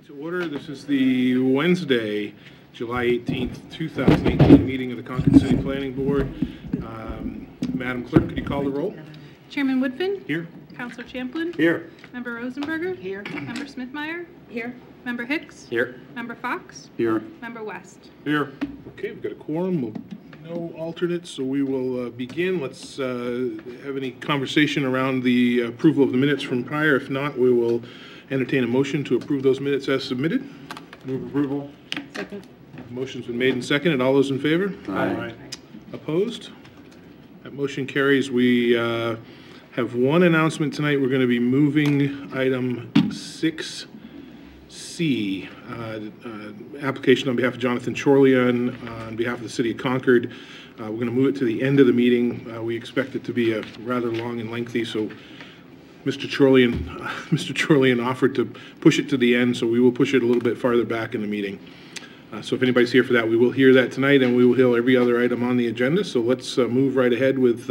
To order. This is the Wednesday, July 18th, 2018 meeting of the Concord City Planning Board. Madam Clerk, could you call the roll? Chairman Woodfin? Here. Councilor Champlin? Here. Member Rosenberger? Here. Member Smithmeyer? Here. Member Hicks? Here. Member Fox? Here. Member West? Here. Okay, we've got a quorum. No alternates, so we will begin. Let's have any conversation around the approval of the minutes from prior. If not, we will entertain a motion to approve those minutes as submitted. Move approval. Second. Motion's been made and seconded. All those in favor? Aye. Opposed? That motion carries. We have one announcement tonight. We're going to be moving item 6C, application on behalf of Jonathan Chorlian on behalf of the City of Concord. We're going to move it to the end of the meeting. We expect it to be a rather long and lengthy, so Mr. Chorlian offered to push it to the end, so we will push it a little bit farther back in the meeting. So if anybody's here for that, we will hear that tonight, and we will hear every other item on the agenda. So let's move right ahead with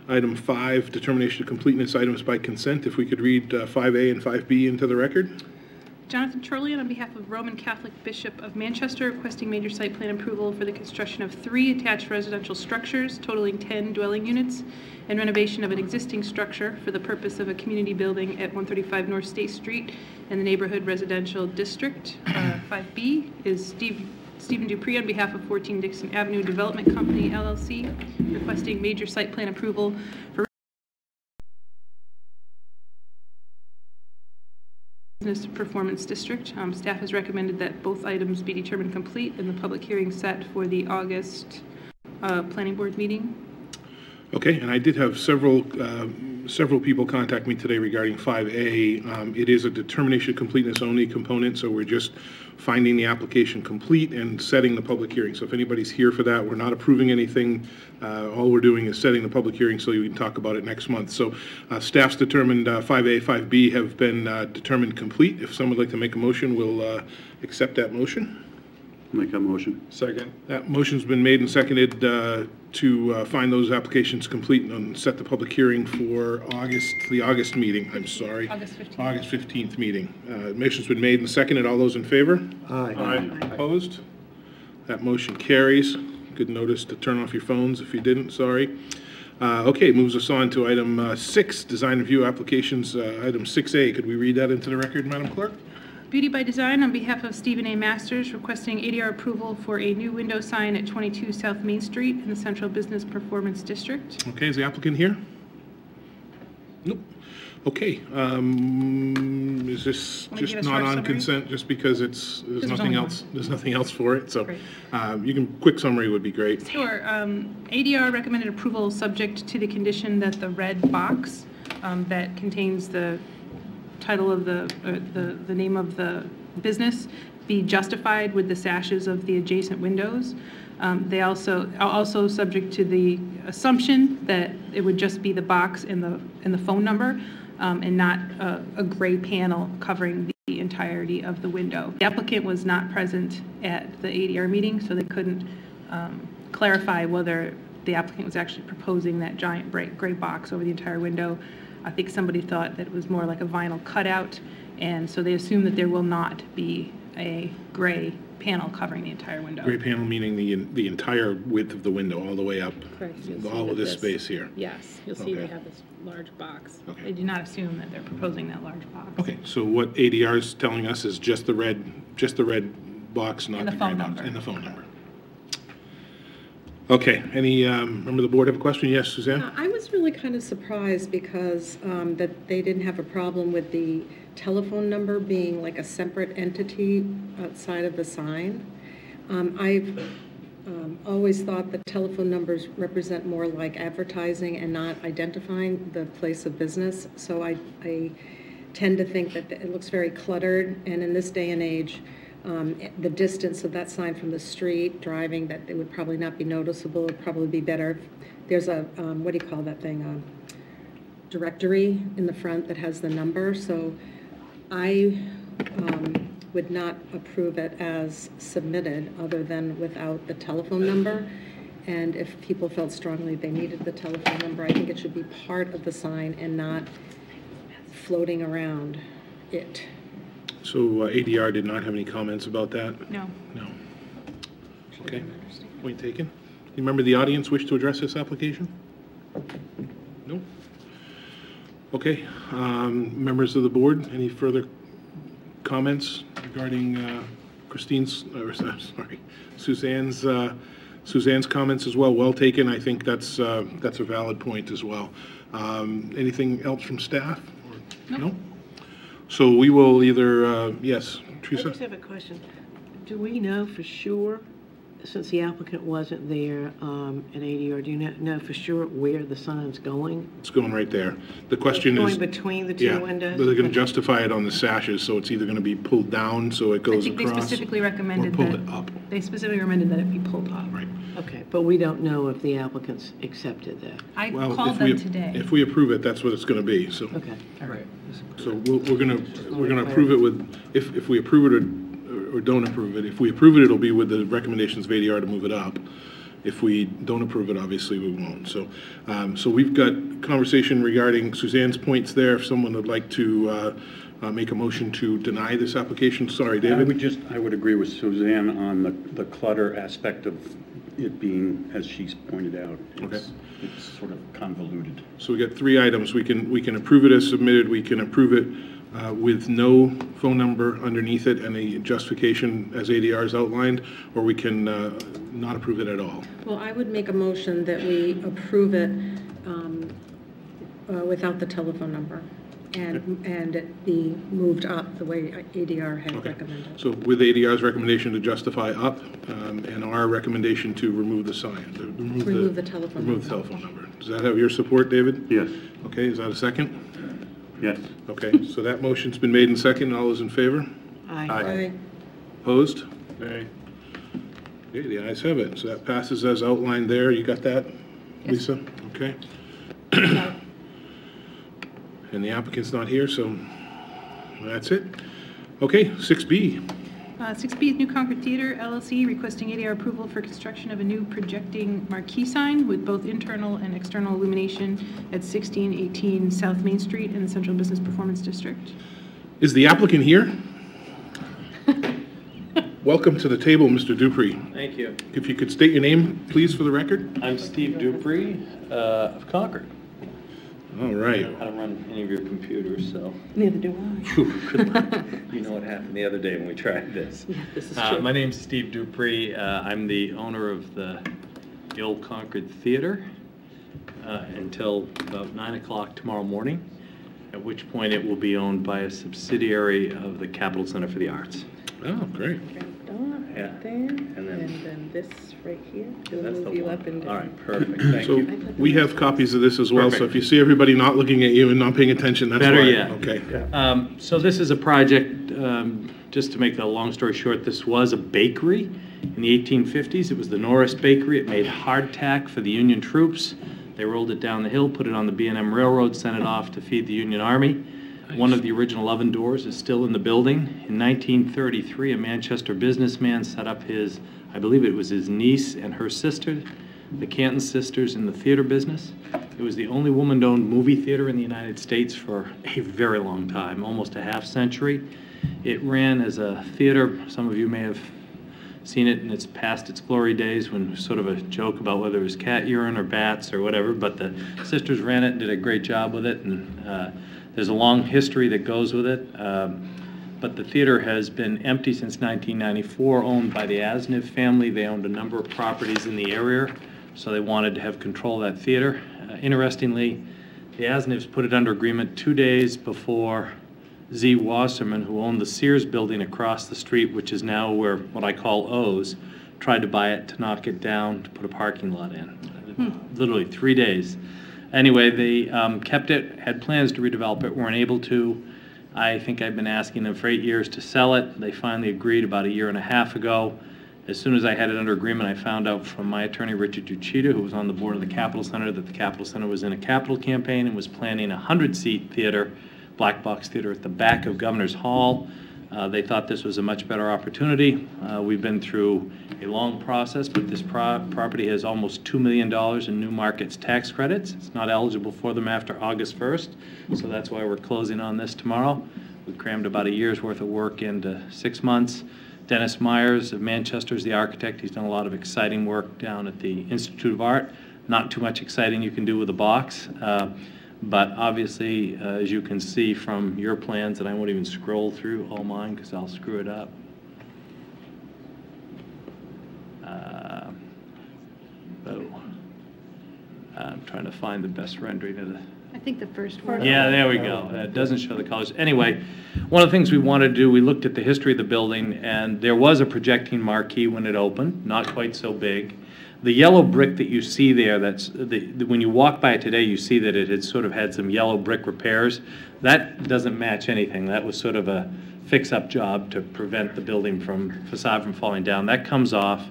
item 5, determination of completeness items by consent. If we could read 5A and 5B into the record. Jonathan Chorlian, on behalf of Roman Catholic Bishop of Manchester, requesting major site plan approval for the construction of 3 attached residential structures totaling 10 dwelling units and renovation of an existing structure for the purpose of a community building at 135 North State Street in the neighborhood residential district. 5B is Stephen Dupree on behalf of 14 Dixon Avenue Development Company, LLC, requesting major site plan approval for Business Performance District. Staff has recommended that both items be determined complete and the public hearing set for the August Planning Board meeting. Okay, and I did have several people contact me today regarding 5A. It is a determination of completeness only component, so we're just finding the application complete and setting the public hearing. So if anybody's here for that, we're not approving anything. All we're doing is setting the public hearing so we can talk about it next month. So staff's determined 5A, 5B have been determined complete. If someone would like to make a motion, we'll accept that motion. Make a motion. Second. That motion's been made and seconded to find those applications complete and set the public hearing for the August meeting. I'm sorry. August 15th. August 15th meeting. Motion's been made and seconded. All those in favor? Aye. Opposed? That motion carries. Good notice to turn off your phones if you didn't. Sorry. Okay, moves us on to item 6, design review applications. Item 6A. Could we read that into the record, Madam Clerk? Beauty by Design, on behalf of Stephen A. Masters, requesting ADR approval for a new window sign at 22 South Main Street in the Central Business Performance District. Okay, is the applicant here? Nope. Okay, is this just not on consent just because there's nothing else? There's nothing else for it, so quick summary would be great. Sure. ADR recommended approval subject to the condition that the red box that contains the title of the name of the business be justified with the sashes of the adjacent windows. They also are also subject to the assumption that it would just be the box and the phone number and not a gray panel covering the entirety of the window. The applicant was not present at the ADR meeting, so they couldn't clarify whether the applicant was actually proposing that giant gray box over the entire window. I think somebody thought that it was more like a vinyl cutout, and so they assume that there will not be a gray panel covering the entire window. Gray panel meaning the entire width of the window all the way up, Correct. all of this space here. Yes, you'll see Okay. they have this large box. Okay. They do not assume that they're proposing that large box. Okay, so what ADR is telling us is just the red box, not And the the phone gray box, number. and the phone number. Okay, any member of the board have a question? Yes, Suzanne? I was really kind of surprised because that they didn't have a problem with the telephone number being like a separate entity outside of the sign. I've always thought that telephone numbers represent more like advertising and not identifying the place of business. So I tend to think that it looks very cluttered, and in this day and age, the distance of that sign from the street, driving, that it would probably not be noticeable. It would probably be better if there's a, what do you call that thing, directory in the front that has the number. So I would not approve it as submitted other than without the telephone number. And if people felt strongly they needed the telephone number, I think it should be part of the sign and not floating around it. So ADR did not have any comments about that? No. No. Okay. Point taken. Any member of the audience wish to address this application? No? Okay. Members of the board, any further comments regarding Christine's, sorry, Suzanne's comments as well? Well taken. I think that's a valid point as well. Anything else from staff? Or, no? So we will either, yes, Teresa? I just have a question. Do we know for sure, since the applicant wasn't there at ADR, do you know for sure where the sign's going? It's going right there. The question is... Going between the two Yeah, windows? but they're going to justify it on the sashes, so it's either going to be pulled down so it I goes think they across. specifically recommended or pulled that. it up. They specifically recommended that it be pulled up. Right. Okay, but we don't know if the applicants accepted that. I Well, called them today. If we approve it, that's what it's going to be, so. Okay, all right. So we're going to approve it with, if we approve it or don't approve it. If we approve it, it'll be with the recommendations of ADR to move it up. If we don't approve it, obviously we won't. So, so we've got conversation regarding Suzanne's points there. If someone would like to make a motion to deny this application. Sorry, David? I would agree with Suzanne on the clutter aspect of it being, as she's pointed out, it's sort of convoluted. So we got 3 items. We can approve it as submitted. We can approve it with no phone number underneath it and a justification as ADR is outlined, or we can not approve it at all. Well, I would make a motion that we approve it without the telephone number and it be moved up the way ADR had recommended. So with ADR's recommendation to justify up and our recommendation to remove the sign. Remove the telephone Remove the number. telephone number. Does that have your support, David? Yes. Okay, is that a second? Yes. Okay, so that motion's been made in second. All those in favor? Aye. Aye. Opposed? Okay, the ayes have it. So that passes as outlined there. You got that, Lisa? Okay. And the applicant's not here, so that's it. Okay, 6B. 6B is New Concord Theater LLC requesting ADR approval for construction of a new projecting marquee sign with both internal and external illumination at 1618 South Main Street in the Central Business Performance District. Is the applicant here? Welcome to the table, Mr. Dupree. Thank you. If you could state your name, please, for the record. I'm Steve Dupree of Concord. All right. I don't know how to run any of your computers, so. Neither do I. Phew, good luck. You know what happened the other day when we tried this. Yeah, this is true. My name's Steve Dupree. I'm the owner of the old Concord Theater until about 9 o'clock tomorrow morning, at which point it will be owned by a subsidiary of the Capitol Center for the Arts. Oh, great. Yeah. Right there, And and then this right here, it'll That's the move you one. up and down. All right, perfect, thank So you. we have copies of this as well, so Perfect. if you see everybody not looking at you and not paying attention, that's why. Better yet. Okay. So this is a project, just to make the long story short, this was a bakery in the 1850s. It was the Norris Bakery. It made hardtack for the Union troops. They rolled it down the hill, put it on the B&M Railroad, sent it off to feed the Union Army. One of the original oven doors is still in the building. In 1933, a Manchester businessman set up his, I believe it was his niece and her sister, the Canton sisters, in the theater business. It was the only woman-owned movie theater in the United States for a very long time, almost a half century. It ran as a theater. Some of you may have seen it in its past its glory days when it was sort of a joke about whether it was cat urine or bats or whatever, but the sisters ran it and did a great job with it, and there's a long history that goes with it. But the theater has been empty since 1994, owned by the Asniv family. They owned a number of properties in the area, so they wanted to have control of that theater. Interestingly, the Asnivs put it under agreement 2 days before Z. Wasserman, who owned the Sears building across the street, which is now where what I call O's, tried to buy it to knock it down to put a parking lot in. Literally 3 days. Anyway, they kept it, had plans to redevelop it, weren't able to. I think I've been asking them for 8 years to sell it. They finally agreed about 1.5 years ago. As soon as I had it under agreement, I found out from my attorney, Richard Uchida, who was on the board of the Capitol Center, that the Capitol Center was in a capital campaign and was planning a 100-seat theater, black box theater, at the back of Governor's Hall. They thought this was a much better opportunity. We've been through a long process, but this property has almost $2 million in New Markets tax credits. It's not eligible for them after August 1st, so that's why we're closing on this tomorrow. We crammed about a year's worth of work into 6 months. Dennis Myers of Manchester is the architect. He's done a lot of exciting work down at the Institute of Art. Not too much exciting you can do with a box, but obviously, as you can see from your plans, and I won't even scroll through all mine because I'll screw it up. I'm trying to find the best rendering of the... I think the first one. Yeah, there we go. It doesn't show the colors. Anyway, one of the things we wanted to do, we looked at the history of the building, and there was a projecting marquee when it opened, not quite so big. The yellow brick that you see there, when you walk by it today, you see that it had sort of had some yellow brick repairs. That doesn't match anything. That was sort of a fix-up job to prevent the building facade from falling down. That comes off,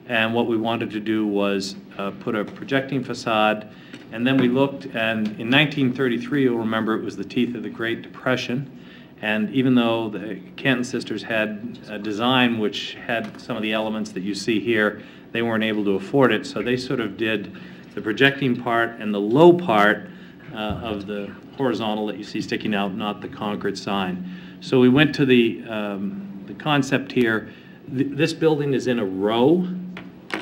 and what we wanted to do was put a projecting facade. And then we looked, and in 1933, you'll remember, it was the teeth of the Great Depression. And even though the Canton sisters had a design which had some of the elements that you see here, they weren't able to afford it. So they sort of did the projecting part and the low part of the horizontal that you see sticking out, not the Concord sign. So we went to the concept here. This building is in a row.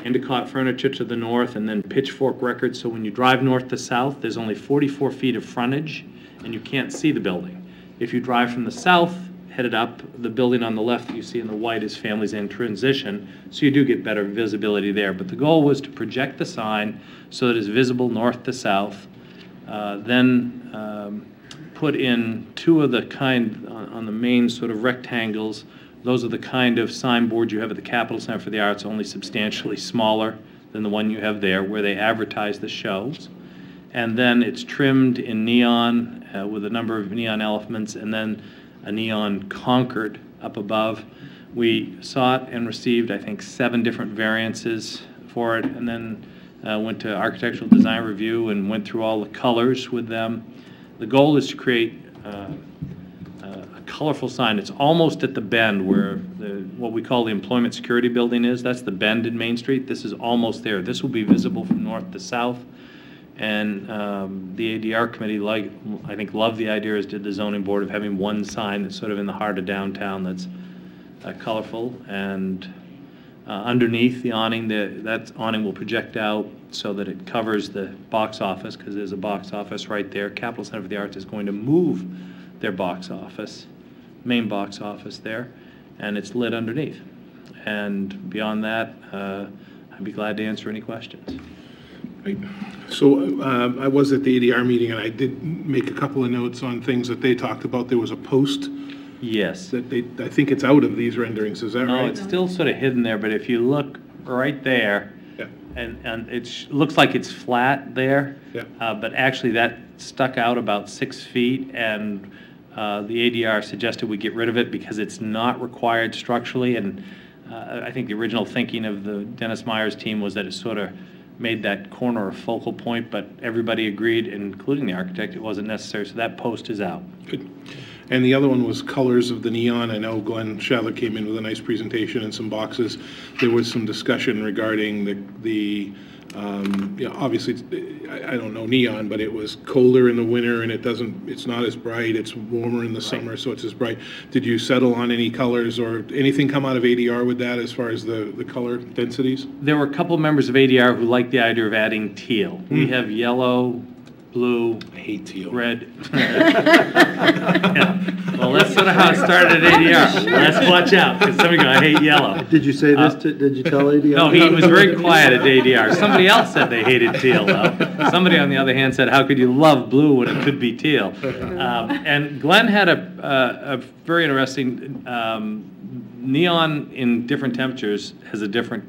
Endicott Furniture to the north, and then Pitchfork Records. So when you drive north to south, there's only 44 feet of frontage, and you can't see the building. If you drive from the south, headed up, the building on the left that you see in the white is Families in Transition, so you do get better visibility there. But the goal was to project the sign so that it's visible north to south, then put in two of the kind on the main sort of rectangles. Those are the kind of signboards you have at the Capitol Center for the Arts, only substantially smaller than the one you have there, where they advertise the shows. And then it's trimmed in neon with a number of neon elements, and then a neon Concord up above. We sought and received, I think, 7 different variances for it, and then went to Architectural Design Review and went through all the colors with them. The goal is to create a colorful sign. It's almost at the bend where what we call the Employment Security Building is. That's the bend in Main Street. This is almost there. This will be visible from north to south. And the ADR committee, I think, loved the idea, as did the zoning board, of having one sign that's sort of in the heart of downtown that's colorful. And underneath the awning, that awning will project out so that it covers the box office, because there's a box office right there. Capitol Center for the Arts is going to move their box office, main box office there, and it's lit underneath. And beyond that, I'd be glad to answer any questions. Right. So I was at the ADR meeting, and I did make a couple of notes on things that they talked about. There was a post Yes. that I think it's out of these renderings, is that No, right? it's still sort of hidden there, but if you look right there, Yeah. and it looks like it's flat there, Yeah. but actually that stuck out about 6 feet, and the ADR suggested we get rid of it because it's not required structurally, and I think the original thinking of the Dennis Myers team was that it sort of made that corner a focal point, but everybody agreed, including the architect, it wasn't necessary, so that post is out. Good. And the other one was colors of the neon. I know Glenn Shatler came in with a nice presentation and some boxes. There was some discussion regarding obviously, I don't know neon, but it was colder in the winter and it's not as bright. It's warmer in the summer, so it's as bright. Did you settle on any colors or anything come out of ADR with that as far as the color densities? There were a couple members of ADR who liked the idea of adding teal. We have yellow, blue, I hate teal. red. Yeah. Well, that's sort of how it started at ADR. Let's watch out, because somebody go, I hate yellow. Did you say this did you tell ADR? No, he was very quiet at ADR. Somebody else said they hated teal, though. Somebody, on the other hand, said, how could you love blue when it could be teal? And Glenn had a very interesting, neon in different temperatures has a different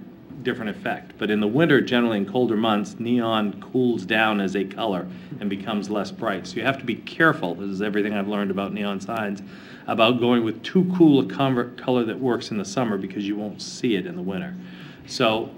effect. But in the winter, generally in colder months, neon cools down as a color and becomes less bright. So you have to be careful, this is everything I've learned about neon signs, about going with too cool a color that works in the summer, because you won't see it in the winter. So,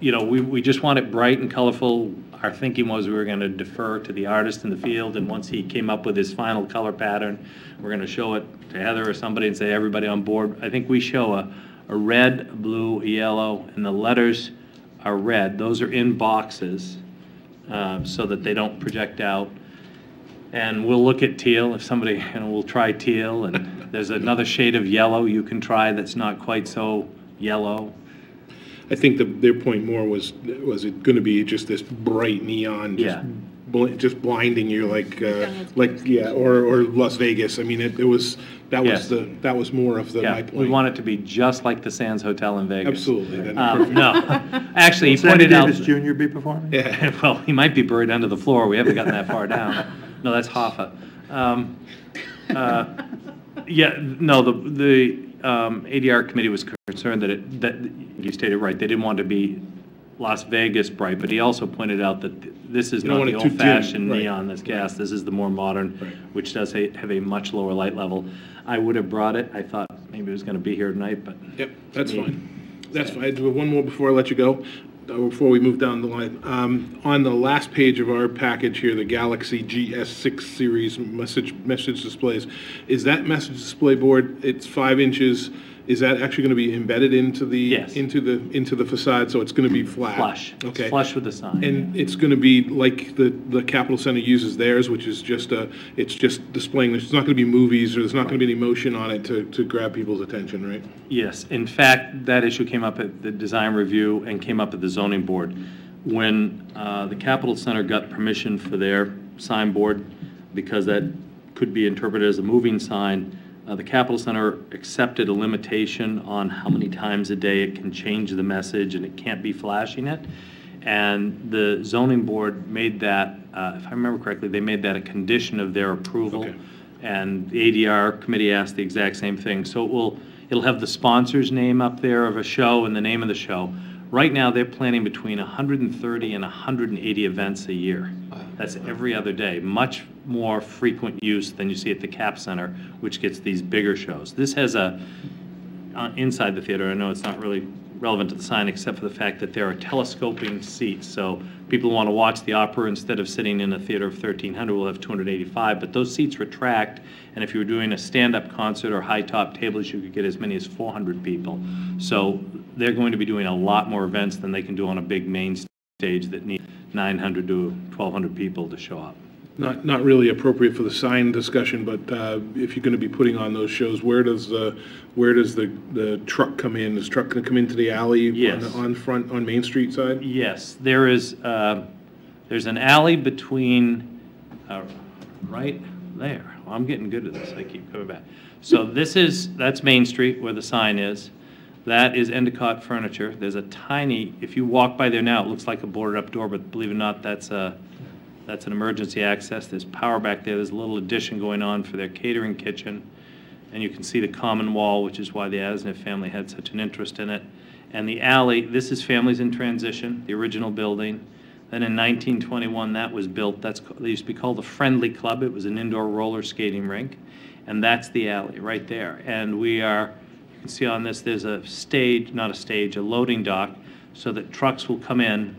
we just want it bright and colorful. Our thinking was we were going to defer to the artist in the field, and once he came up with his final color pattern, we're going to show it to Heather or somebody and say, everybody on board. I think we show a red, a blue, a yellow, and the letters are red. Those are in boxes so that they don't project out. And we'll look at teal if somebody, we'll try teal, and there's another shade of yellow you can try that's not quite so yellow. I think their point more was it going to be just this bright neon, just, Yeah. just blinding you or Las Vegas. I mean, that was more of my point. We want it to be just like the Sands Hotel in Vegas. Absolutely. No, actually, he Sammy pointed out. Davis Jr. be performing? Yeah. Well, he might be buried under the floor. We haven't gotten that far down. No, that's Hoffa. The ADR committee was concerned that you stated right, they didn't want to be Las Vegas bright, but he also pointed out that this is not the old-fashioned neon that's gas. This is the more modern, which does have a much lower light level. I would have brought it. I thought maybe it was going to be here tonight, but... Yep, that's fine. That's fine. I do one more before I let you go, before we move down the line. On the last page of our package here, the Galaxy GS6 series message displays, is that message display board, it's 5 inches, is that actually going to be embedded into the into the facade, so it's going to be flat? Flush. Okay. It's flush with the sign. And it's going to be like the Capitol Center uses theirs, which is just it's just displaying. There's not going to be movies, or there's not going to be any motion on it to grab people's attention, right? Yes. In fact, that issue came up at the design review and came up at the zoning board. When the Capitol Center got permission for their sign board, because that could be interpreted as a moving sign, the Capitol Center accepted a limitation on how many times a day it can change the message, and it can't be flashing it. And the zoning board made that, if I remember correctly, they made that a condition of their approval. Okay. And the ADR committee asked the exact same thing. So it'll have the sponsor's name up there of a show and the name of the show. Right now, they're planning between 130 and 180 events a year. That's every other day, much more frequent use than you see at the Cap Center, which gets these bigger shows. This has inside the theater, I know it's not really relevant to the sign except for the fact that there are telescoping seats. So people who want to watch the opera, instead of sitting in a theater of 1,300, will have 285, but those seats retract, and if you were doing a stand-up concert or high-top tables, you could get as many as 400 people. So they're going to be doing a lot more events than they can do on a big main stage that need 900 to 1,200 people to show up. Not really appropriate for the sign discussion, but if you're going to be putting on those shows, where does the truck come in? Is the truck going to come into the alley? Yes. on Main Street side? Yes, there is. There's an alley between right there. Well, I'm getting good at this. I keep coming back. So that's Main Street where the sign is. That is Endicott Furniture. There's a tiny. If you walk by there now, it looks like a boarded up door, but believe it or not, that's an emergency access. There's power back there. There's a little addition going on for their catering kitchen. And you can see the common wall, which is why the Asniff family had such an interest in it. And the alley, this is Families in Transition, the original building. Then in 1921, that was built. They used to be called the Friendly Club. It was an indoor roller skating rink. And that's the alley right there. And you can see on this, there's a stage, not a stage, a loading dock, so that trucks will come in,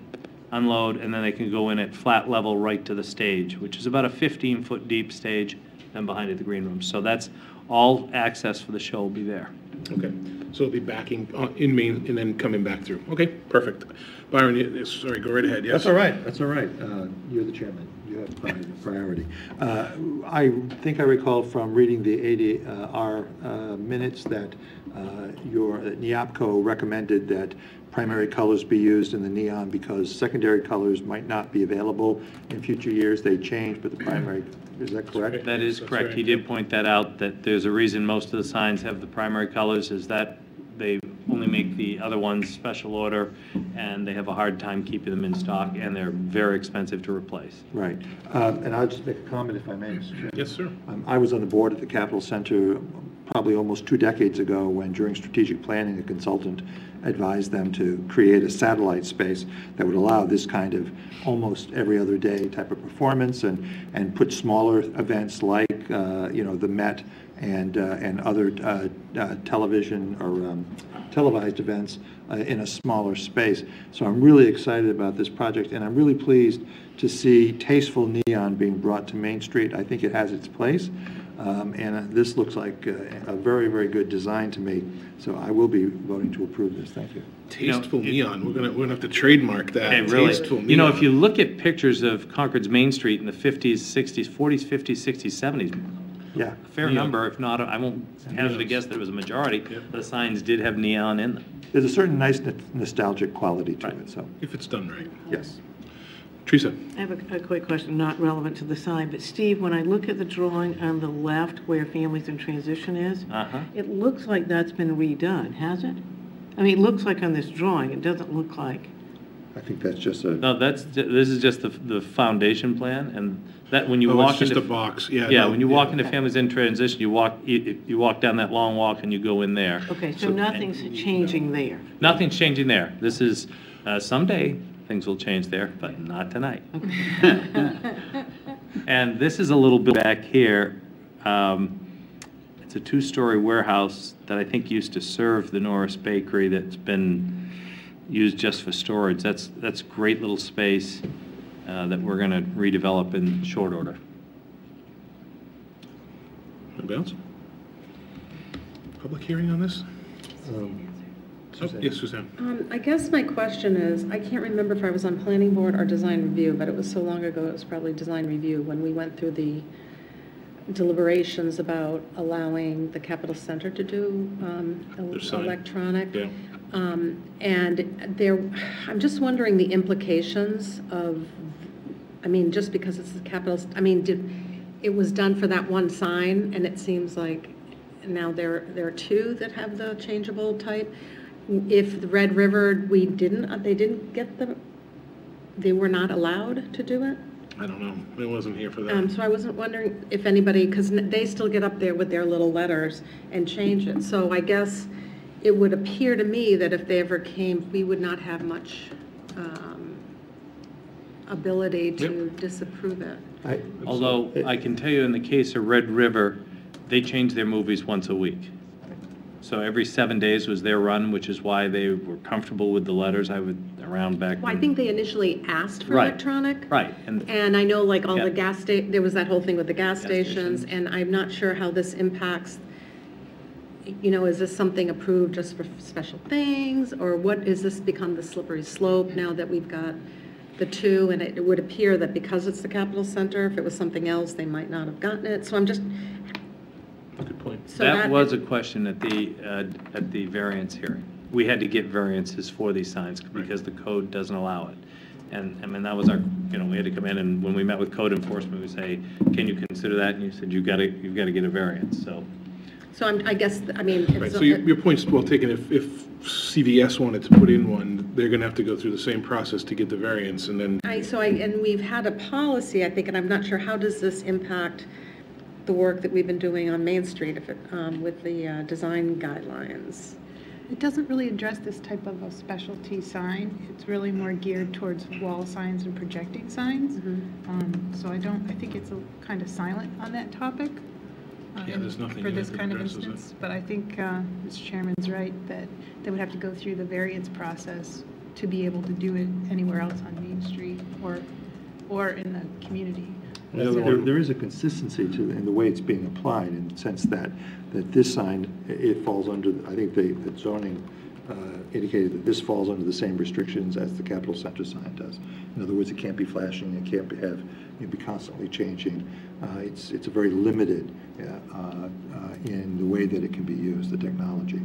unload, and then they can go in at flat level right to the stage, which is about a 15-foot deep stage, then behind it the green room. So that's all access for the show will be there. Okay, so it'll be backing in Main and then coming back through. Okay, perfect. Byron, sorry, go right ahead. Yes. That's all right. That's all right. You're the chairman. You have priority. I think I recall from reading the ADR minutes that NEOPCO recommended that primary colors be used in the neon because secondary colors might not be available in future years. They change, but the primary, is that correct? That is correct. He did point that out, that there's a reason most of the signs have the primary colors is that they only make the other ones special order, and they have a hard time keeping them in stock, and they're very expensive to replace. Right. And I'll just make a comment, if I may, Mr. Chairman. Yes, sir. I was on the board at the Capitol Center probably almost 2 decades ago when, during strategic planning, a consultant advised them to create a satellite space that would allow this kind of almost every other day type of performance and put smaller events like, the Met and other television or televised events in a smaller space. So I'm really excited about this project, and I'm really pleased to see tasteful neon being brought to Main Street. I think it has its place, and this looks like a very, very good design to me. So I will be voting to approve this. thank you. Tasteful You know, neon. We're gonna have to trademark that. Hey, really, Tasteful you know, neon. if you look at pictures of Concord's Main Street in the 50s, 60s, 40s, 50s, 60s, 70s, Yeah. a fair number, if not, I won't hazard a guess that it was a majority, the signs did have neon in them. There's a certain nice nostalgic quality to Right. it, so, If it's done right. yes. Teresa? I have a quick question, not relevant to the sign, but Steve, when I look at the drawing on the left where families in transition is, Uh-huh. it looks like that's been redone, has it? I mean, it looks like on this drawing, it doesn't look like. I think that's just a, No, this is just the foundation plan, and that, when you Oh, walk it's just into. a box, yeah. Yeah, no, when you walk into families in transition, you walk down that long walk and you go in there. Okay, so nothing's changing there. Nothing's changing there. This is, someday, things will change there, but not tonight. And this is a little bit back here. It's a two-story warehouse that I think used to serve the Norris Bakery that's been used just for storage. That's great little space that we're going to redevelop in short order. Anybody else? Public hearing on this? Oh, yes, Suzanne. I guess my question is, I can't remember if I was on planning board or design review, but it was so long ago, it was probably design review, when we went through the deliberations about allowing the Capitol Center to do Their sign. electronic. Yeah. And there, I'm just wondering the implications of, I mean, just because it's the Capitol, I mean, it was done for that one sign, and it seems like now there are two that have the changeable type. If the Red River, they didn't get they were not allowed to do it? I don't know. I wasn't here for that. So I wasn't wondering if anybody, because they still get up there with their little letters and change it. So I guess it would appear to me that if they ever came, we would not have much ability to disapprove it. Although I can tell you in the case of Red River, they change their movies once a week. So every 7 days was their run, which is why they were comfortable with the letters. I would, around back. Well, I think they initially asked for Right. electronic. Right, And I know like all Yeah. the there was that whole thing with the gas stations. stations, and I'm not sure how this impacts, you know, is this something approved just for special things? Or what, is this become the slippery slope now that we've got the two? And it would appear that because it's the Capitol Center, if it was something else, they might not have gotten it. So I'm just, Good point. so that was a question at the variance hearing. We had to get variances for these signs because the code doesn't allow it. And I mean, that was our, you know, we had to come in, and when we met with code enforcement, we say, can you consider that? And you said, you've got to get a variance, so. So I guess, I mean. Right, so your point's well taken. If CVS wanted to put in one, they're going to have to go through the same process to get the variance, and then. And we've had a policy, I think, and I'm not sure, how does this impact the work that we've been doing on Main Street if it, with the design guidelines? It doesn't really address this type of a specialty sign. It's really more geared towards wall signs and projecting signs. So I think it's a kind of silent on that topic. Yeah, there's nothing for in this it that kind of addresses it. instance. But I think Mr. Chairman's right that they would have to go through the variance process to be able to do it anywhere else on Main Street or in the community. There is a consistency to, in the way it's being applied, in the sense that this sign, it falls under, I think the zoning indicated that this falls under the same restrictions as the Capitol Center sign does. In other words, it can't be flashing, it can't be constantly changing. It's a very limited in the way that it can be used, the technology.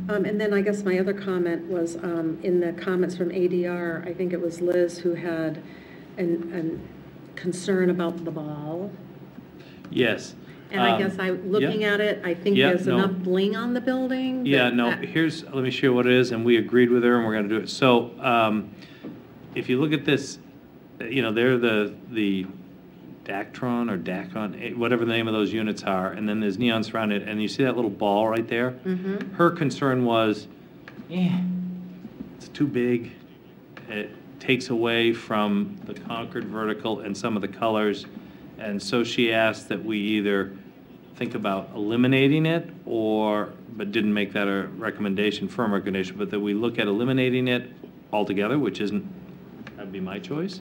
And then I guess my other comment was in the comments from ADR, I think it was Liz who had an concern about the ball. Yes. And I guess looking at it, I think there's enough bling on the building. Yeah, no, let me show you what it is, and we agreed with her, and we're going to do it. So if you look at this, you know, they're the Dactron or Dacon, whatever the name of those units are, and then there's neon surrounded, and you see that little ball right there? Her concern was, it's too big. It takes away from the Concord vertical and some of the colors, and so she asked that we either think about eliminating it but didn't make that a recommendation, firm recommendation, but that we look at eliminating it altogether, which that'd be my choice.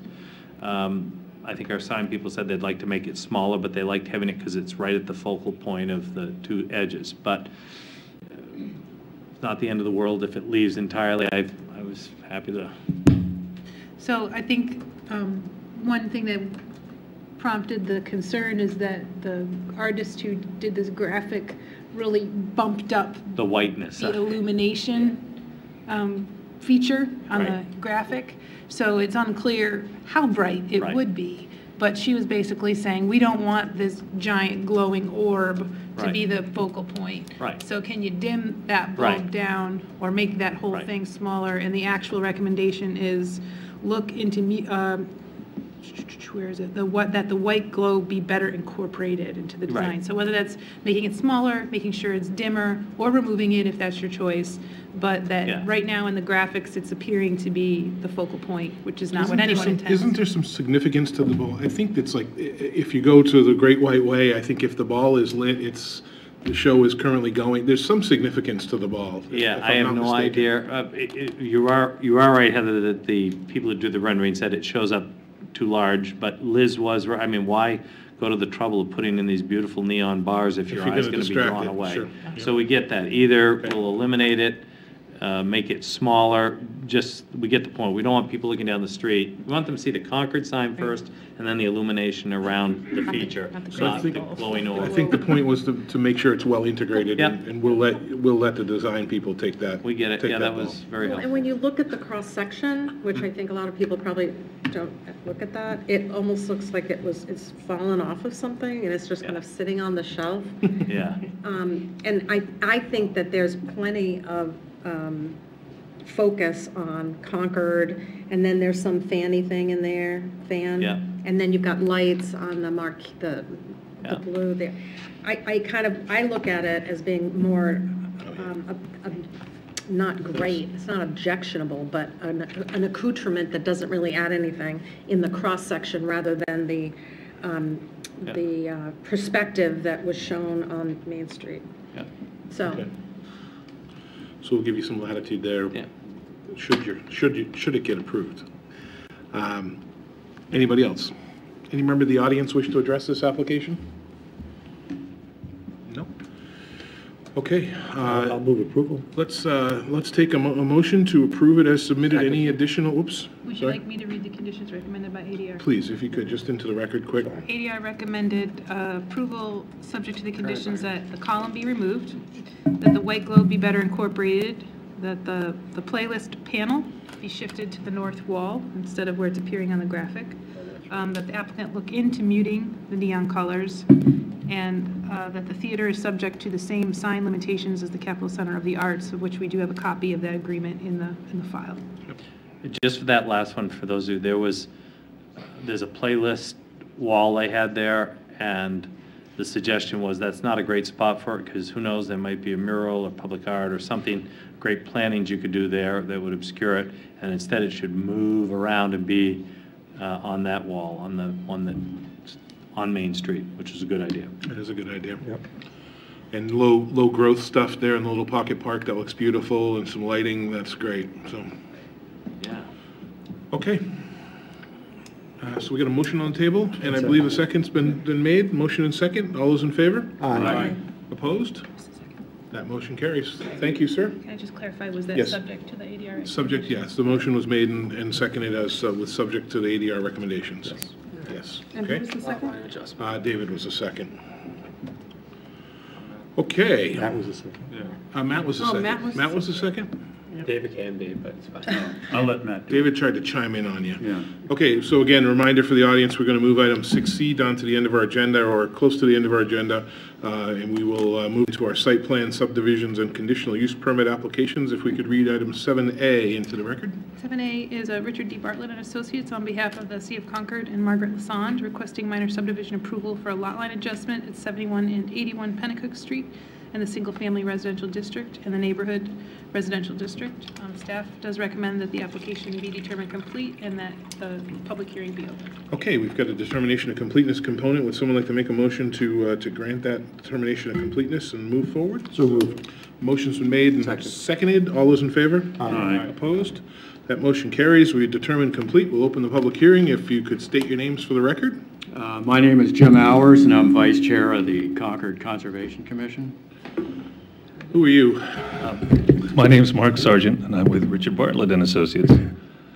I think our sign people said they'd like to make it smaller, but they liked having it because it's right at the focal point of the two edges. But not the end of the world if it leaves entirely. I was happy to. So I think one thing that prompted the concern is that the artist who did this graphic really bumped up The whiteness. the illumination feature on the Right. graphic. So it's unclear how bright it Right. would be. But she was basically saying, we don't want this giant glowing orb to Right. be the focal point. Right. So can you dim that bulb Right. down or make that whole Right. thing smaller? And the actual recommendation is look into, where is it? That the white glow be better incorporated into the design. Right. So whether that's making it smaller, making sure it's dimmer, or removing it if that's your choice, but Yeah. that right now in the graphics, it's appearing to be the focal point, which is not Isn't what there anyone some- intends. Isn't there some significance to the ball? I think it's like, if you go to the Great White Way, I think if the ball is lit, the show is currently going, there's some significance to the ball. Yeah, if I I'm have not no mistaken. idea. You are right, Heather, that the people who do the rendering said it shows up too large, but Liz was, I mean, why go to the trouble of putting in these beautiful neon bars if your you're eye's gonna going to be distract drawn it, away? sure. So we get that. Either we'll eliminate it, make it smaller, we get the point. We don't want people looking down the street. We want them to see the Concord sign first, and then the illumination around the feature, not the not the glowing glowing orb. I think the point was to make sure it's well integrated, Yep. and we'll let the design people take that. We get it. take Yeah, that ball. was very Well, and helpful. when you look at the cross-section, which I think a lot of people probably don't look at that, it almost looks like it's fallen off of something and it's just kind of sitting on the shelf. Yeah. And I think that there's plenty of focus on Concord, and then there's some fanny thing in there, Yeah. and then you've got lights on the Yeah. blue there. I look at it as being more, not great, it's not objectionable, but an accoutrement that doesn't really add anything in the cross-section rather than the perspective that was shown on Main Street. Yeah. So, Okay. So we'll give you some latitude there. Yeah. Should it get approved? Anybody else? Any member of the audience wish to address this application? No? Okay. I'll move approval. Let's take a motion to approve it as submitted. Any additional, oops, Would you sorry? like me to read the conditions recommended by ADR? Please, if you could, just into the record quick. ADR recommended approval subject to the conditions that the column be removed, that the white globe be better incorporated, that the playlist panel be shifted to the north wall instead of where it's appearing on the graphic, that the applicant look into muting the neon colors, and that the theater is subject to the same sign limitations as the Capitol Center of the Arts, of which we do have a copy of that agreement in the file. Just for that last one, for those who, there's a playlist wall they had there, and the suggestion was that's not a great spot for it, because who knows, there might be a mural or public art or something, great plantings you could do there that would obscure it, and instead it should move around and be on that wall, on Main Street, which is a good idea. That is a good idea. Yep. And low growth stuff there in the little pocket park, that looks beautiful, and some lighting, that's great, so. Yeah. Okay. So we got a motion on the table, and I believe a second's been made. Motion and second. All those in favor? Aye. Opposed? That motion carries. Thank you, sir. Can I just clarify, was that Yes. subject to the ADR? Subject, yes. The motion was made and seconded as with subject to the ADR recommendations. Yes. And who Okay. was the second? David was the second. Okay. That was a second. Matt was the Oh, second. Matt was the second? David can be, but it's fine. I'll let Matt do David tried to chime in on you. it. Yeah. Okay, so again, reminder for the audience, we're going to move item 6C down to the end of our agenda, or close to the end of our agenda, and we will move to our site plan subdivisions and conditional use permit applications. If we could read item 7A into the record. 7A is Richard D. Bartlett and Associates on behalf of the City of Concord and Margaret Lassonde requesting minor subdivision approval for a lot line adjustment at 71 and 81 Pennacook Street in the single-family residential district and the neighborhood residential district. Staff does recommend that the application be determined complete and that the public hearing be open. Okay, we've got a determination of completeness component. Would someone like to make a motion to grant that determination of completeness and move forward? So moved. Motion's been made and seconded. All those in favor? Aye. Opposed? That motion carries. We determined complete. We'll open the public hearing. If you could state your names for the record. My name is Jim Hours, and I'm Vice Chair of the Concord Conservation Commission. Who are you? My name's Mark Sargent, and I'm with Richard Bartlett and Associates.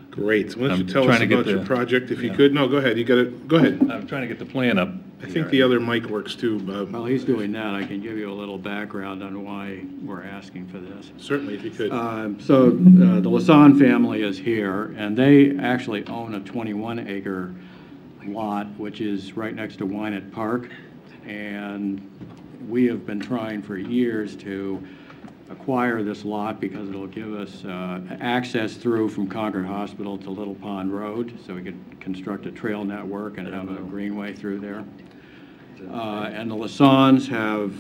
Great. Why don't you I'm tell us trying to get about your the- project, if you yeah. could? No, go ahead. You got it. Go ahead. I'm trying to get the plan up. I think the other mic works too. While he's doing that, I can give you a little background on why we're asking for this. Certainly, if you could. The Lasan family is here, and they actually own a 21-acre lot, which is right next to Wynett Park. And we have been trying for years to acquire this lot because it'll give us access through from Concord Hospital to Little Pond Road, so we could construct a trail network and have a greenway through there. And the Lasans have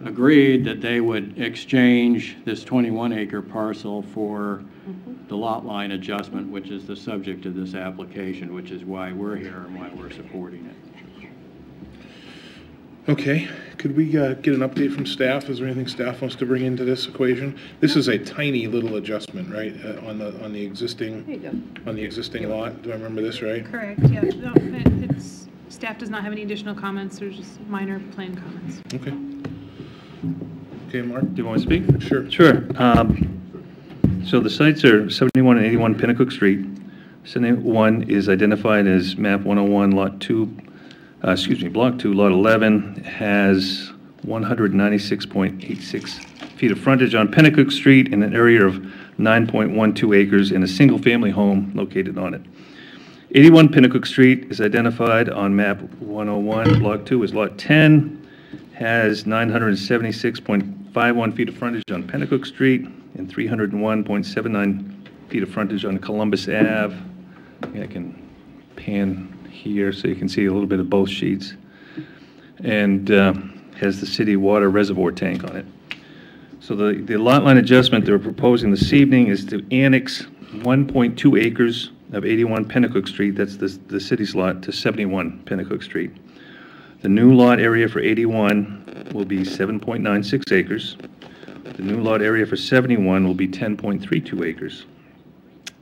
agreed that they would exchange this 21-acre parcel for the lot line adjustment, which is the subject of this application, which is why we're here and why we're supporting it. Okay, could we get an update from staff? Is there anything staff wants to bring into this equation? This is a tiny little adjustment, right, on the existing, There you go. on the existing lot? Do I remember this right? Correct, yeah. No, it's, staff does not have any additional comments. There's just minor plan comments. Okay. Okay, Mark? Do you want to speak? Sure. Sure. So the sites are 71 and 81 Pinnacook Street. 71 is identified as map 101, lot 2, block 2, lot 11, has 196.86 feet of frontage on Pinnacook Street in an area of 9.12 acres in a single-family home located on it. 81 Pinnacook Street is identified on map 101, block 2 is lot 10, has 976.51 feet of frontage on Pinnacook Street and 301.79 feet of frontage on Columbus Ave. I can pan here so you can see a little bit of both sheets. And has the city water reservoir tank on it. So the lot line adjustment they're proposing this evening is to annex 1.2 acres of 81 Pinnacook Street, that's the city's lot, to 71 Pinnacook Street. The new lot area for 81 will be 7.96 acres. The new lot area for 71 will be 10.32 acres.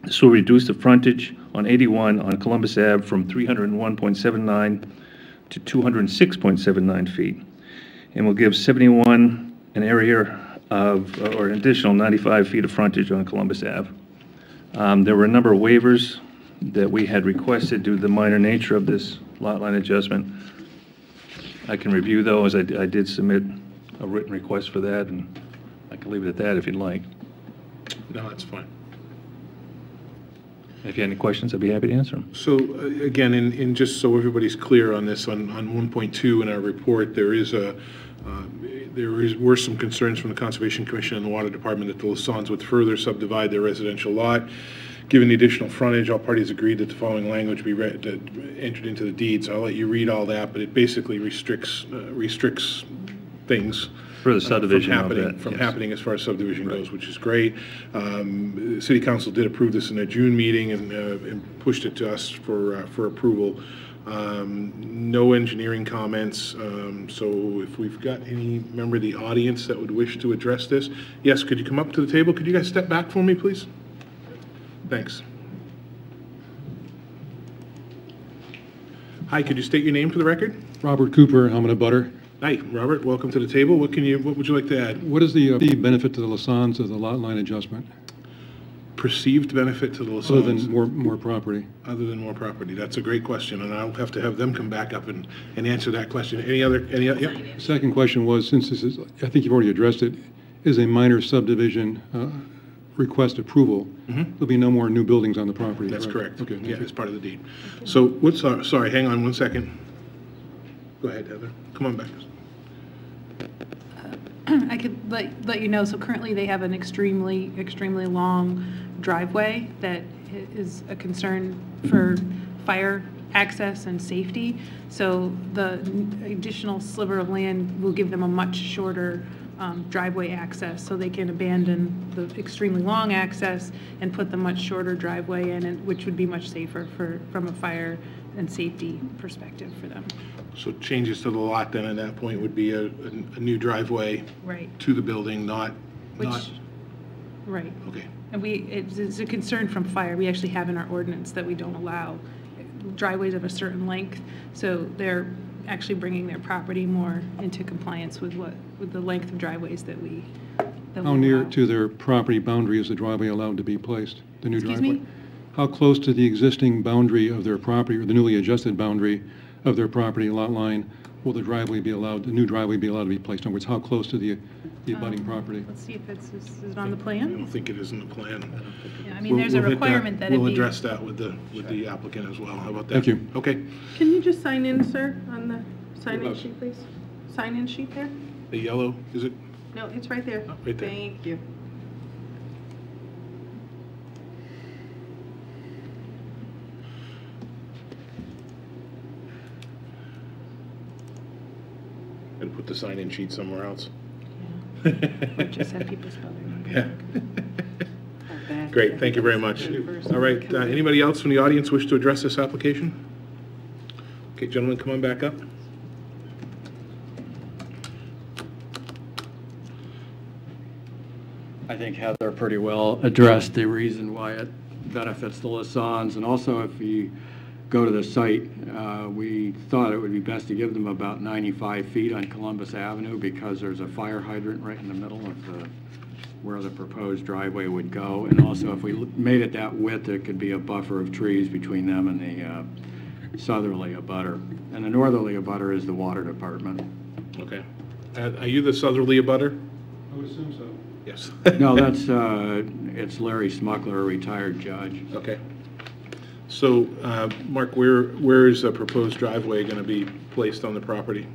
This will reduce the frontage on 81 on Columbus Ave from 301.79 to 206.79 feet, and will give 71 an area of, or an additional 95 feet of frontage on Columbus Ave. There were a number of waivers that we had requested due to the minor nature of this lot line adjustment. I can review those. I did submit a written request for that, and I can leave it at that if you'd like. No, that's fine. If you have any questions, I'd be happy to answer them. So again, in just so everybody's clear on this, on 1.2 in our report, were some concerns from the Conservation Commission and the Water Department that the Lasans would further subdivide their residential lot. Given the additional frontage, all parties agreed that the following language be entered into the deeds. I'll let you read all that, but it basically restricts things For the subdivision from happening as far as subdivision goes, which is great. The City Council did approve this in their June meeting and pushed it to us for approval. No engineering comments, so if we've got any member of the audience that would wish to address this, yes, could you come up to the table? Could you guys step back for me, please? Thanks. Hi, could you state your name for the record? Robert Cooper, I'm in a butter. Hi, Robert, welcome to the table. What would you like to add? What is the benefit to the Lasans of the lot line adjustment, Perceived benefit to the Lasans? other than more property? Other than more property? That's a great question, and I'll have to have them come back up and answer that question. Any other, yep. The second question was, since this is, I think you've already addressed it, is a minor subdivision request approval, there'll be no more new buildings on the property. That's correct. Okay, Yeah, thank you. it's part of the deed. So, sorry, hang on one second. Go ahead, Heather. Come on back. I could let you know, so currently they have an extremely long driveway that is a concern for fire access and safety. So the additional sliver of land will give them a much shorter driveway access, so they can abandon the extremely long access and put the much shorter driveway in, which would be much safer from a fire and safety perspective for them. So changes to the lot then at that point would be a new driveway Right. to the building, not. Right. Okay. And it's a concern from fire. We actually have in our ordinance that we don't allow driveways of a certain length. So they're actually bringing their property more into compliance with with the length of driveways that we How near allow. to their property boundary is the driveway allowed to be placed? The new Excuse driveway? me? How close to the existing boundary of their property, or the newly adjusted boundary of their property lot line, will the driveway be allowed, the new driveway be allowed to be placed? In other words, how close to the abutting property? Let's see if is it on the I plan? don't think it is in the plan. Yeah, I mean, there's a We'll hit requirement that it be. We'll address that with the applicant as well. How about that? Thank you. Okay. Can you just sign in, sir, on the sign-in sheet, please? Sign-in sheet there? The yellow, is it? No, it's right there. Oh, right there. Thank you. And put the sign-in sheet somewhere else. Or just have people spell their name. Yeah. Great, thank you very much. All right, anybody else from the audience wish to address this application? Okay, gentlemen, come on back up. I think Heather pretty well addressed the reason why it benefits the Lasans. And also, if you go to the site, we thought it would be best to give them about 95 feet on Columbus Avenue because there's a fire hydrant right in the middle of where the proposed driveway would go. And also, if we made it that width, it could be a buffer of trees between them and the southerly abutter. And the northerly abutter is the water department. Okay. Are you the southerly abutter? I would assume so. Yes. No, that's, it's Larry Smuckler, a retired judge. Okay. So, Mark, where is a proposed driveway going to be placed on the property?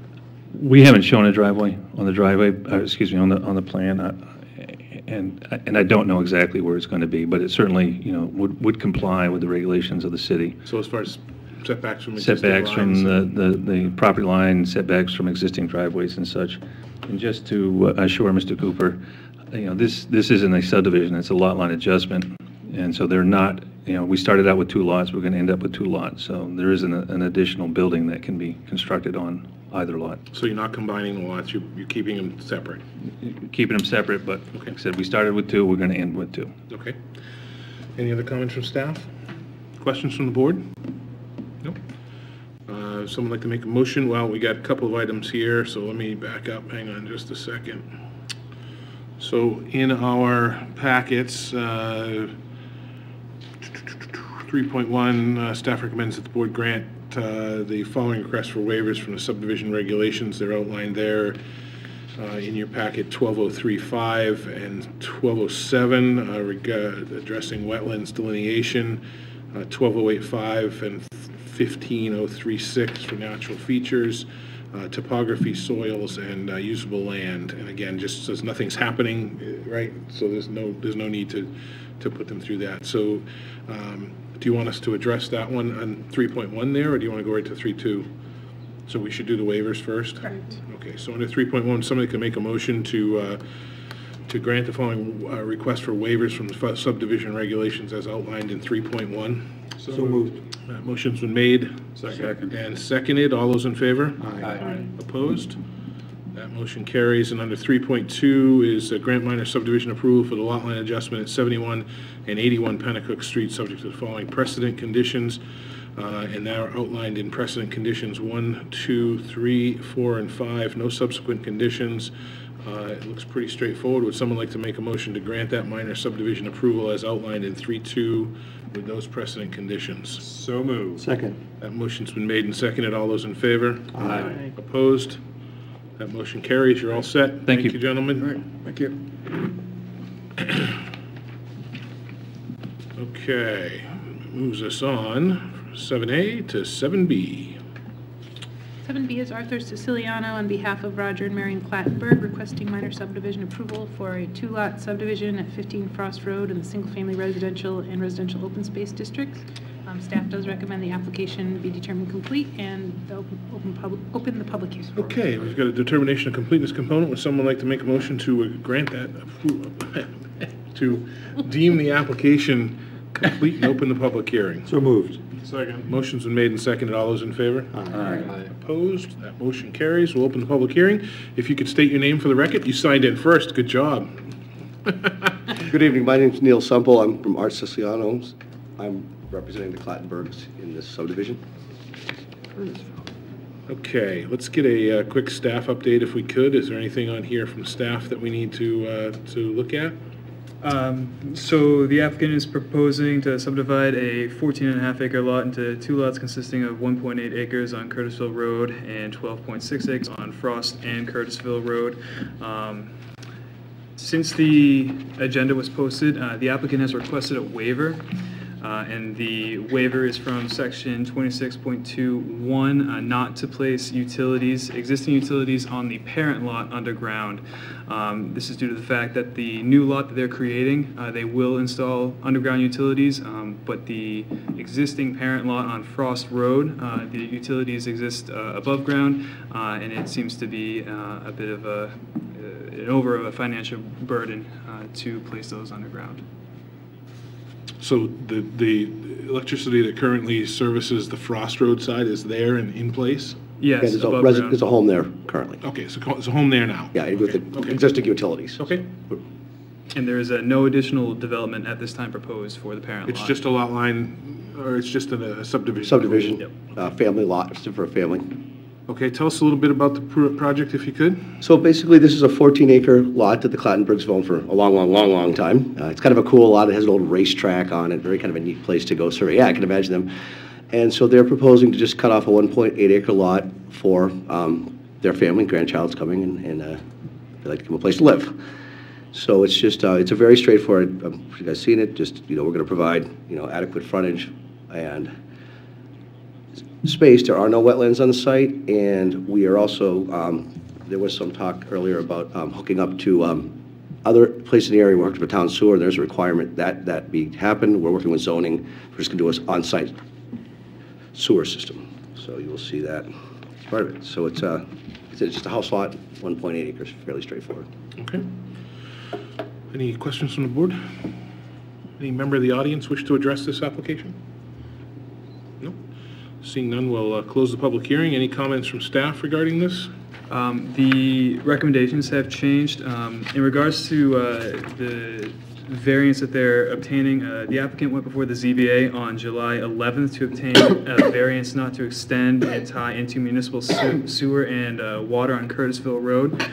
We haven't shown a driveway on the driveway, excuse me, on the plan, and I don't know exactly where it's going to be, but it certainly, you know, would comply with the regulations of the city. So as far as setbacks from existing Setbacks from lines? the property line, setbacks from existing driveways and such. And just to assure Mr. Cooper, you know, this isn't a subdivision, it's a lot line adjustment. And so they're not, you know, we started out with 2 lots, we're going to end up with 2 lots. So there isn't an additional building that can be constructed on either lot. So you're not combining the lots, you're keeping them separate? Keeping them separate, but Okay. like I said, we started with 2, we're going to end with 2. Okay. Any other comments from staff? Questions from the board? Nope. Someone like to make a motion? Well, we got a couple of items here, so let me back up. Hang on just a second. So in our packets, 3.1, staff recommends that the board grant the following requests for waivers from the subdivision regulations. They're outlined there in your packet, 12035 and 1207, addressing wetlands delineation, 12085 and 15036 for natural features, topography, soils, and usable land. And again, just says nothing's happening, right? So there's no need to put them through that. So do you want us to address that one on 3.1 there, or do you want to go right to 3.2? So we should do the waivers first? Correct. Okay, so under 3.1, somebody can make a motion to grant the following request for waivers from the subdivision regulations as outlined in 3.1. So moved. Motion's been made. Second. And seconded. All those in favor? Aye. Opposed? That motion carries. And under 3.2 is grant minor subdivision approval for the lot line adjustment at 71 and 81 Pennacook Street, subject to the following precedent conditions. And they are outlined in precedent conditions 1, 2, 3, 4, and 5. No subsequent conditions. It looks pretty straightforward. Would someone like to make a motion to grant that minor subdivision approval as outlined in 3.2 with those precedent conditions? So moved. Second. That motion's been made and seconded. All those in favor? Aye. Opposed? That motion carries. You're all set. Thank you. Thank you, gentlemen. All right, thank you. Okay, moves us on from 7A to 7B. 7B is Arthur Siciliano on behalf of Roger and Marion Clattenburg requesting minor subdivision approval for a 2-lot subdivision at 15 Frost Road in the single-family residential and residential open space districts. Staff does recommend the application be determined complete and they'll open the public hearing. Okay, we've got a determination of completeness component. Would someone like to make a motion to grant that approval, to deem the application complete and open the public hearing? So moved. Second. Motion's been made and seconded. All those in favor? Aye. Opposed? That motion carries. We'll open the public hearing. If you could state your name for the record. You signed in first. Good job. Good evening. My name's Neil Semple. I'm from Art Siciliano's. I'm representing the Clattenburgs in this subdivision. Okay, let's get a quick staff update if we could. Is there anything on here from staff that we need to look at? So the applicant is proposing to subdivide a 14.5 acre lot into 2 lots consisting of 1.8 acres on Curtisville Road and 12.6 acres on Frost and Curtisville Road. Since the agenda was posted, the applicant has requested a waiver. And the waiver is from section 26.21, not to place existing utilities on the parent lot underground. This is due to the fact that the new lot that they're creating, they will install underground utilities, but the existing parent lot on Frost Road, the utilities exist above ground, and it seems to be a bit of a financial burden to place those underground. So the electricity that currently services the Frost Road side is there and in place? Yes, There's above ground. there's a home there currently. Okay, so it's a home there now? Yeah, with the existing utilities. Okay. And there is no additional development at this time proposed for the parent lot. It's just a lot line, or it's just a subdivision? Subdivision, Yep. family lot, it's for a family. Okay, tell us a little bit about the project if you could. So basically, this is a 14-acre lot that the Clattenburgs have owned for a long time. It's kind of a cool lot. It has an old racetrack on it, very kind of a neat place to go survey. Yeah, I can imagine them. And so they're proposing to just cut off a 1.8-acre lot for their family, grandchild's coming, and they'd like to give them a place to live. So it's just, it's a very straightforward, you guys seen it, just, we're going to provide, adequate frontage and space. There are no wetlands on the site, and we are also, there was some talk earlier about hooking up to other places in the area. We're hooked up to town sewer. There's a requirement that be happen. We're working with zoning. We're just going to do an on-site sewer system. So you will see that as part of it. So it's just a house lot, 1.8 acres, fairly straightforward. Okay. Any questions from the board? Any member of the audience wish to address this application? No? Seeing none, we'll close the public hearing. Any comments from staff regarding this? The recommendations have changed. In regards to the variance that they're obtaining, the applicant went before the ZBA on July 11th to obtain a variance not to extend and tie into municipal sewer and water on Curtisville Road.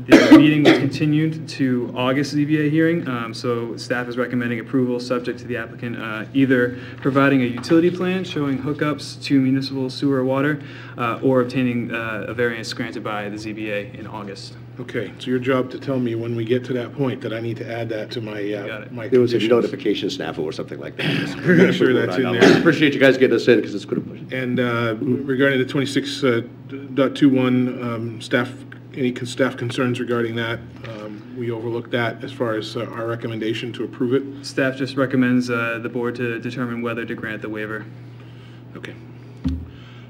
The meeting was continued to August ZBA hearing, so staff is recommending approval subject to the applicant either providing a utility plan showing hookups to municipal sewer or water, or obtaining a variance granted by the ZBA in August. Okay, it's your job to tell me when we get to that point that I need to add that to my my There was a conditions. notification snafu or something like that. Make sure that's in there. Appreciate you guys getting us in because it's good to push. And regarding the 26.21, staff, any staff concerns regarding that? We overlooked that as far as our recommendation to approve it. Staff just recommends the board to determine whether to grant the waiver. Okay.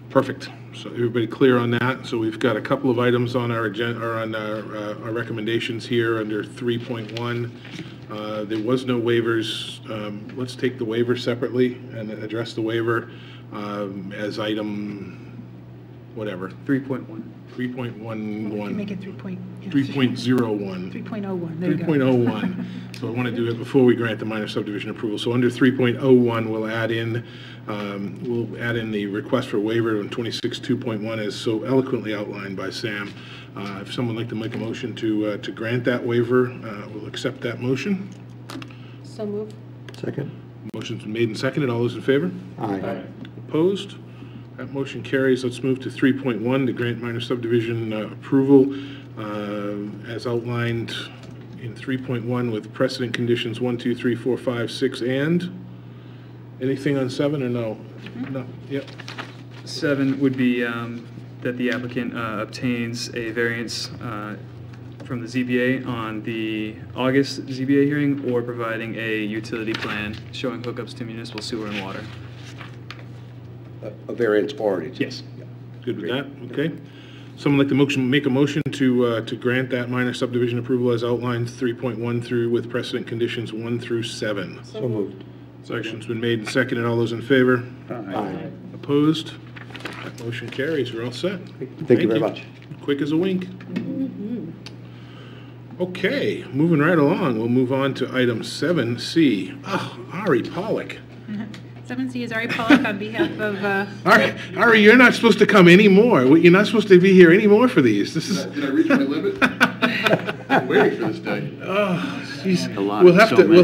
Perfect. So everybody clear on that? So we've got a couple of items on our agenda, or on our recommendations here under 3.1. There was no waivers. Let's take the waiver separately and address the waiver as item whatever. 3.1. 3.11. Make it 3.01. 3.01. 3.01, there you go. 3.01. So I want to do it before we grant the minor subdivision approval. So under 3.01, we'll add in the request for waiver on 26.2.1 as so eloquently outlined by Sam. If someone would like to make a motion to grant that waiver, we'll accept that motion. So moved. Second? Motion's been made and seconded. All those in favor? Aye. Opposed? That motion carries. Let's move to 3.1 to grant minor subdivision approval as outlined in 3.1 with precedent conditions 1, 2, 3, 4, 5, 6, and anything on 7 or no? No. Yep. 7 would be that the applicant obtains a variance from the ZBA on the August ZBA hearing, or providing a utility plan showing hookups to municipal sewer and water. A variance already. Yes. Good with that? Okay. Someone like to make a motion to grant that minor subdivision approval as outlined 3.1 through with precedent conditions 1 through 7. So moved. Motion's been made and seconded. All those in favor? Aye. Opposed? That motion carries. We're all set. Thank you very much. Quick as a wink. Okay, moving right along, we'll move on to item 7C. Oh, Ari Pollock. 7C is Ari Pollock on behalf of, Ari, you're not supposed to come anymore. You're not supposed to be here anymore for these. This is. Did I reach my limit? I'm waiting for this day. Oh, jeez. So We'll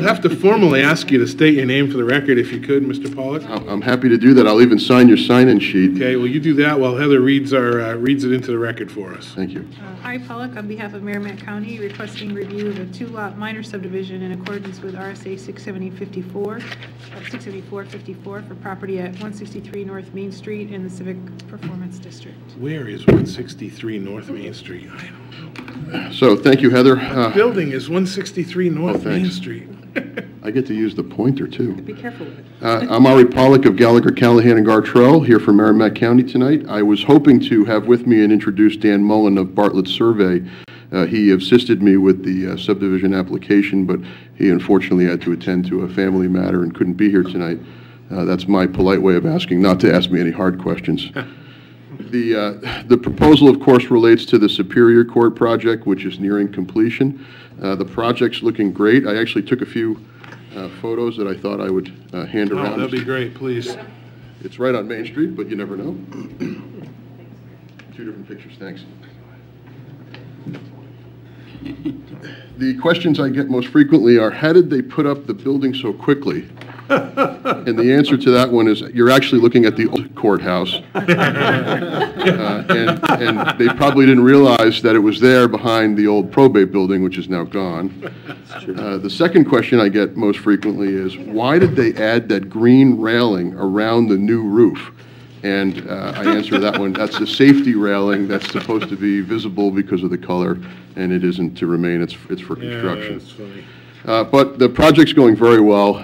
have to formally ask you to state your name for the record if you could, Mr. Pollock. I'm happy to do that. I'll even sign your sign-in sheet. Okay, well, you do that while Heather reads it into the record for us. Thank you. Ari Pollock on behalf of Merrimack County requesting review of a two-lot minor subdivision in accordance with RSA 674-54 for property at 163 North Main Street in the Civic Performance District. Where is 163 North Main Street? I don't know. So, thank you, Heather. What building is 163 North Main thanks. Street? I get to use the pointer, too. Be careful with it. I'm Ari Pollock of Gallagher, Callahan, and Gartrell, here from Merrimack County tonight. I was hoping to have with me and introduce Dan Mullen of Bartlett Survey. He assisted me with the subdivision application, but he unfortunately had to attend to a family matter and couldn't be here tonight. That's my polite way of asking not to ask me any hard questions. The proposal, of course, relates to the Superior Court project, which is nearing completion. The project's looking great. I actually took a few photos that I thought I would hand around. Oh, that'd be great, please. It's right on Main Street, but you never know. 2 different pictures, thanks. The questions I get most frequently are, how did they put up the building so quickly? And the answer to that one is, you're actually looking at the old courthouse. And they probably didn't realize that it was there behind the old probate building, which is now gone. The second question I get most frequently is, why did they add that green railing around the new roof? And I answer that one, that's a safety railing that's supposed to be visible because of the color, and it isn't to remain, it's for construction. Yeah, that's funny. But the project's going very well.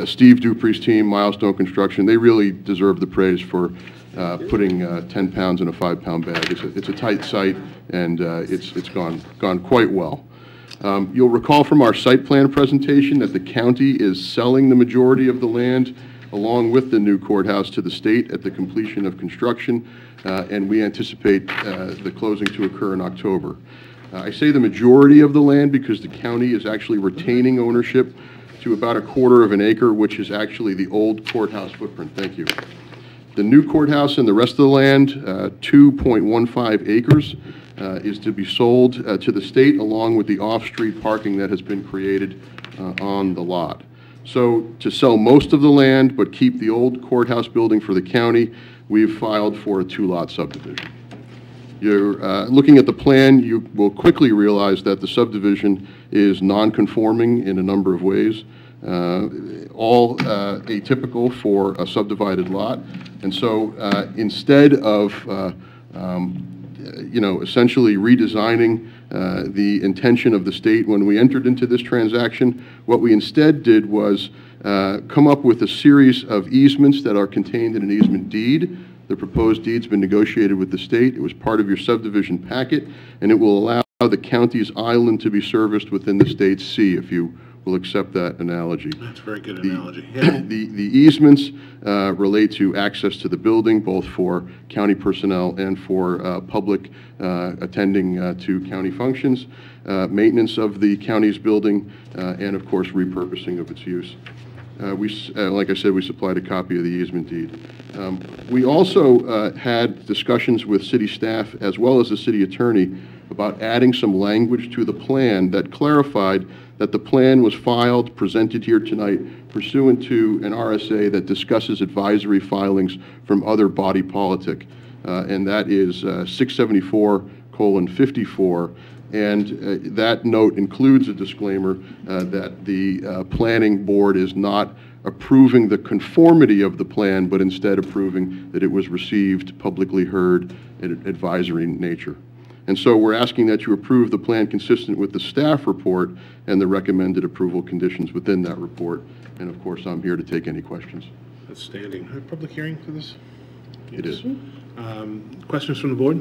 Steve Dupree's team, Milestone Construction, they really deserve the praise for putting 10 pounds in a 5-pound bag. It's a tight site, and it's gone quite well. You'll recall from our site plan presentation that the county is selling the majority of the land along with the new courthouse to the state at the completion of construction, and we anticipate the closing to occur in October. I say the majority of the land because the county is actually retaining ownership to about 1/4 of an acre, which is actually the old courthouse footprint. Thank you. The new courthouse and the rest of the land, 2.15 acres, is to be sold to the state along with the off-street parking that has been created on the lot. So to sell most of the land but keep the old courthouse building for the county, we've filed for a 2-lot subdivision. You're looking at the plan, you will quickly realize that the subdivision is non-conforming in a number of ways, all atypical for a subdivided lot. And so instead of essentially redesigning the intention of the state when we entered into this transaction, what we instead did was come up with a series of easements that are contained in an easement deed. The proposed deed's been negotiated with the state. It was part of your subdivision packet, and it will allow the county's island to be serviced within the state's sea, if you will accept that analogy. That's a very good analogy. Yeah. The easements relate to access to the building, both for county personnel and for public attending to county functions, maintenance of the county's building, and of course repurposing of its use. Like I said, we supplied a copy of the easement deed. We also had discussions with city staff as well as the city attorney about adding some language to the plan that clarified that the plan was filed, presented here tonight, pursuant to an RSA that discusses advisory filings from other body politic, and that is 674:54. And that note includes a disclaimer that the planning board is not approving the conformity of the plan, but instead approving that it was received, publicly heard, in advisory nature. And so we're asking that you approve the plan consistent with the staff report and the recommended approval conditions within that report. And of course, I'm here to take any questions. Outstanding. A public hearing for this? It is. Questions from the board?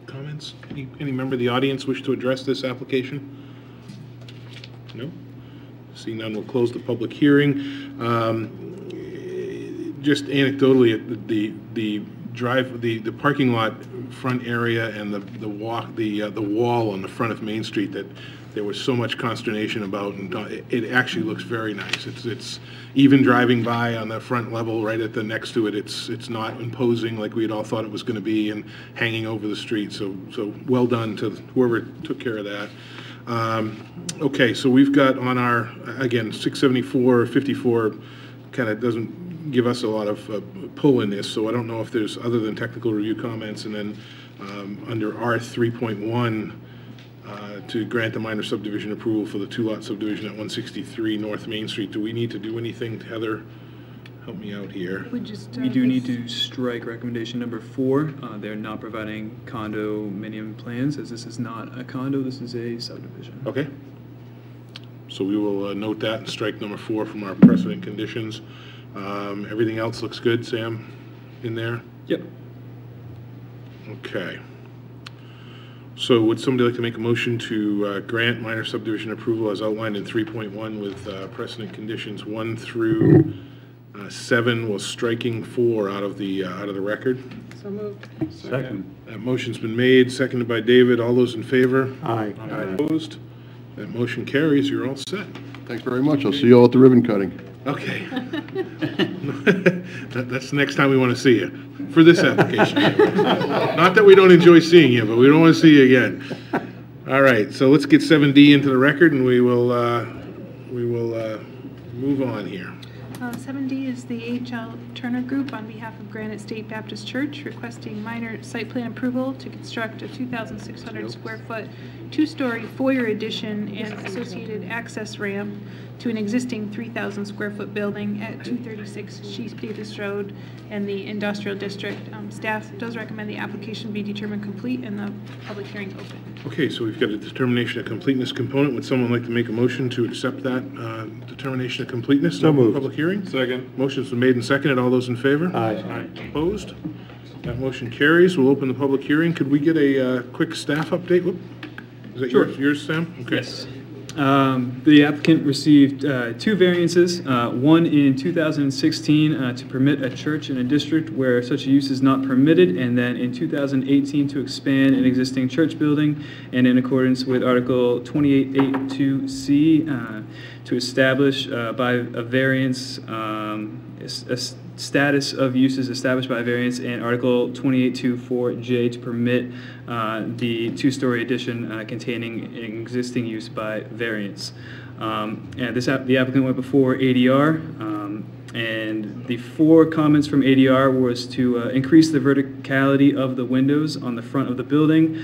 Comments? Any member of the audience wish to address this application? No? Seeing none, we'll close the public hearing. Just anecdotally, the the parking lot front area and the wall on the front of Main Street that there was so much consternation about, and it actually looks very nice. It's even driving by on the front level, right at the next to it, it's not imposing like we had all thought it was going to be and hanging over the street. So well done to whoever took care of that. Okay, so we've got on our, again, 674, 54 kind of doesn't give us a lot of pull in this, so I don't know if there's, other than technical review comments, and then under R3.1, to grant the minor subdivision approval for the two-lot subdivision at 163 North Main Street. Do we need to do anything, Heather? Help me out here. We just, We do need to strike recommendation number 4. They're not providing condominium plans, as this is not a condo, this is a subdivision. Okay. So we will note that and strike number 4 from our precedent conditions. Everything else looks good, Sam, in there? Yep. Okay. So would somebody like to make a motion to grant minor subdivision approval as outlined in 3.1 with precedent conditions 1 through 7, while striking 4 out of the record? So moved. Second. That motion's been made, seconded by David. All those in favor? Aye. Opposed? That motion carries. You're all set. Thanks very much. I'll see you all at the ribbon cutting. Okay. That's the next time we want to see you, for this application. Not that we don't enjoy seeing you, but we don't want to see you again. All right, so let's get 7D into the record, and we will move on here. 7D is the H.L. Turner Group on behalf of Granite State Baptist Church requesting minor site plan approval to construct a 2,600 square foot, 2-story foyer addition and associated access ramp to an existing 3,000 square foot building at 236 East Davis Road in the Industrial District. Staff does recommend the application be determined complete and the public hearing open. Okay, so we've got a determination of completeness component. Would someone like to make a motion to accept that determination of completeness? So moved. Public hearing? Second. Motion's been made and seconded. All those in favor? Aye. Opposed? That motion carries. We'll open the public hearing. Could we get a quick staff update? Whoop. Is that Sure. yours, Sam? Okay. Yes. The applicant received 2 variances, one in 2016 to permit a church in a district where such a use is not permitted, and then in 2018 to expand an existing church building, and in accordance with Article 2882C to establish by a variance a status of uses established by variance, and Article 2824J to permit the 2-story addition containing existing use by variance. And the applicant went before ADR, and the 4 comments from ADR was to increase the verticality of the windows on the front of the building,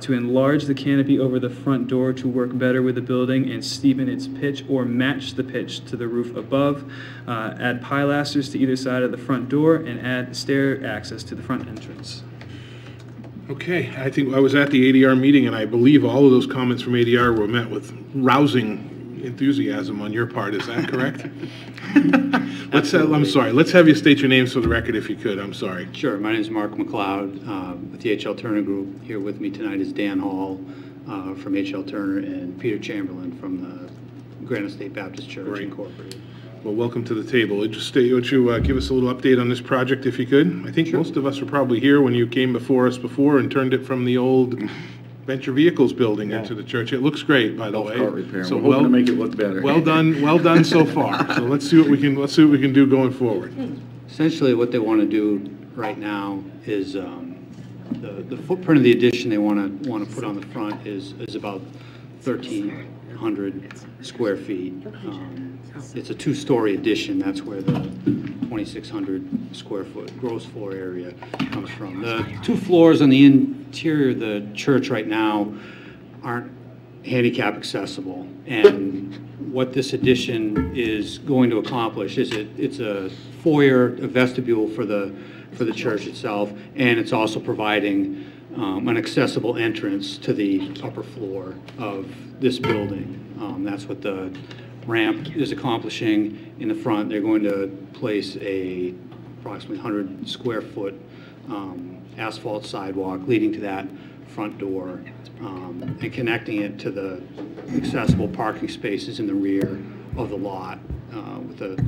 to enlarge the canopy over the front door to work better with the building and steepen its pitch or match the pitch to the roof above, add pilasters to either side of the front door, and add stair access to the front entrance. Okay, I think I was at the ADR meeting, and I believe all of those comments from ADR were met with rousing enthusiasm on your part. Is that correct? I'm sorry. Let's have you state your names for the record, if you could. I'm sorry. Sure. My name is Mark McLeod with the H.L. Turner Group. Here with me tonight is Dan Hall from H.L. Turner and Peter Chamberlain from the Granite State Baptist Church Great. Incorporated. Well, welcome to the table. Would you give us a little update on this project, if you could? I think most of us were probably here when you came before us before and turned it from the old Venture Vehicles building into the church. It looks great, by the way. So we're hoping to make it look better. Well done so far. So let's see what we can do going forward. Essentially, what they want to do right now is the footprint of the addition they want to put on the front is about 1,300 square feet. It's a 2-story addition. That's where the 2,600 square foot gross floor area comes from. The 2 floors on the interior of the church right now aren't handicap accessible, and what this addition is going to accomplish is it's a foyer, a vestibule for the church itself, and it's also providing an accessible entrance to the upper floor of this building. That's what the ramp is accomplishing. In the front, they're going to place a approximately 100 square foot asphalt sidewalk leading to that front door and connecting it to the accessible parking spaces in the rear of the lot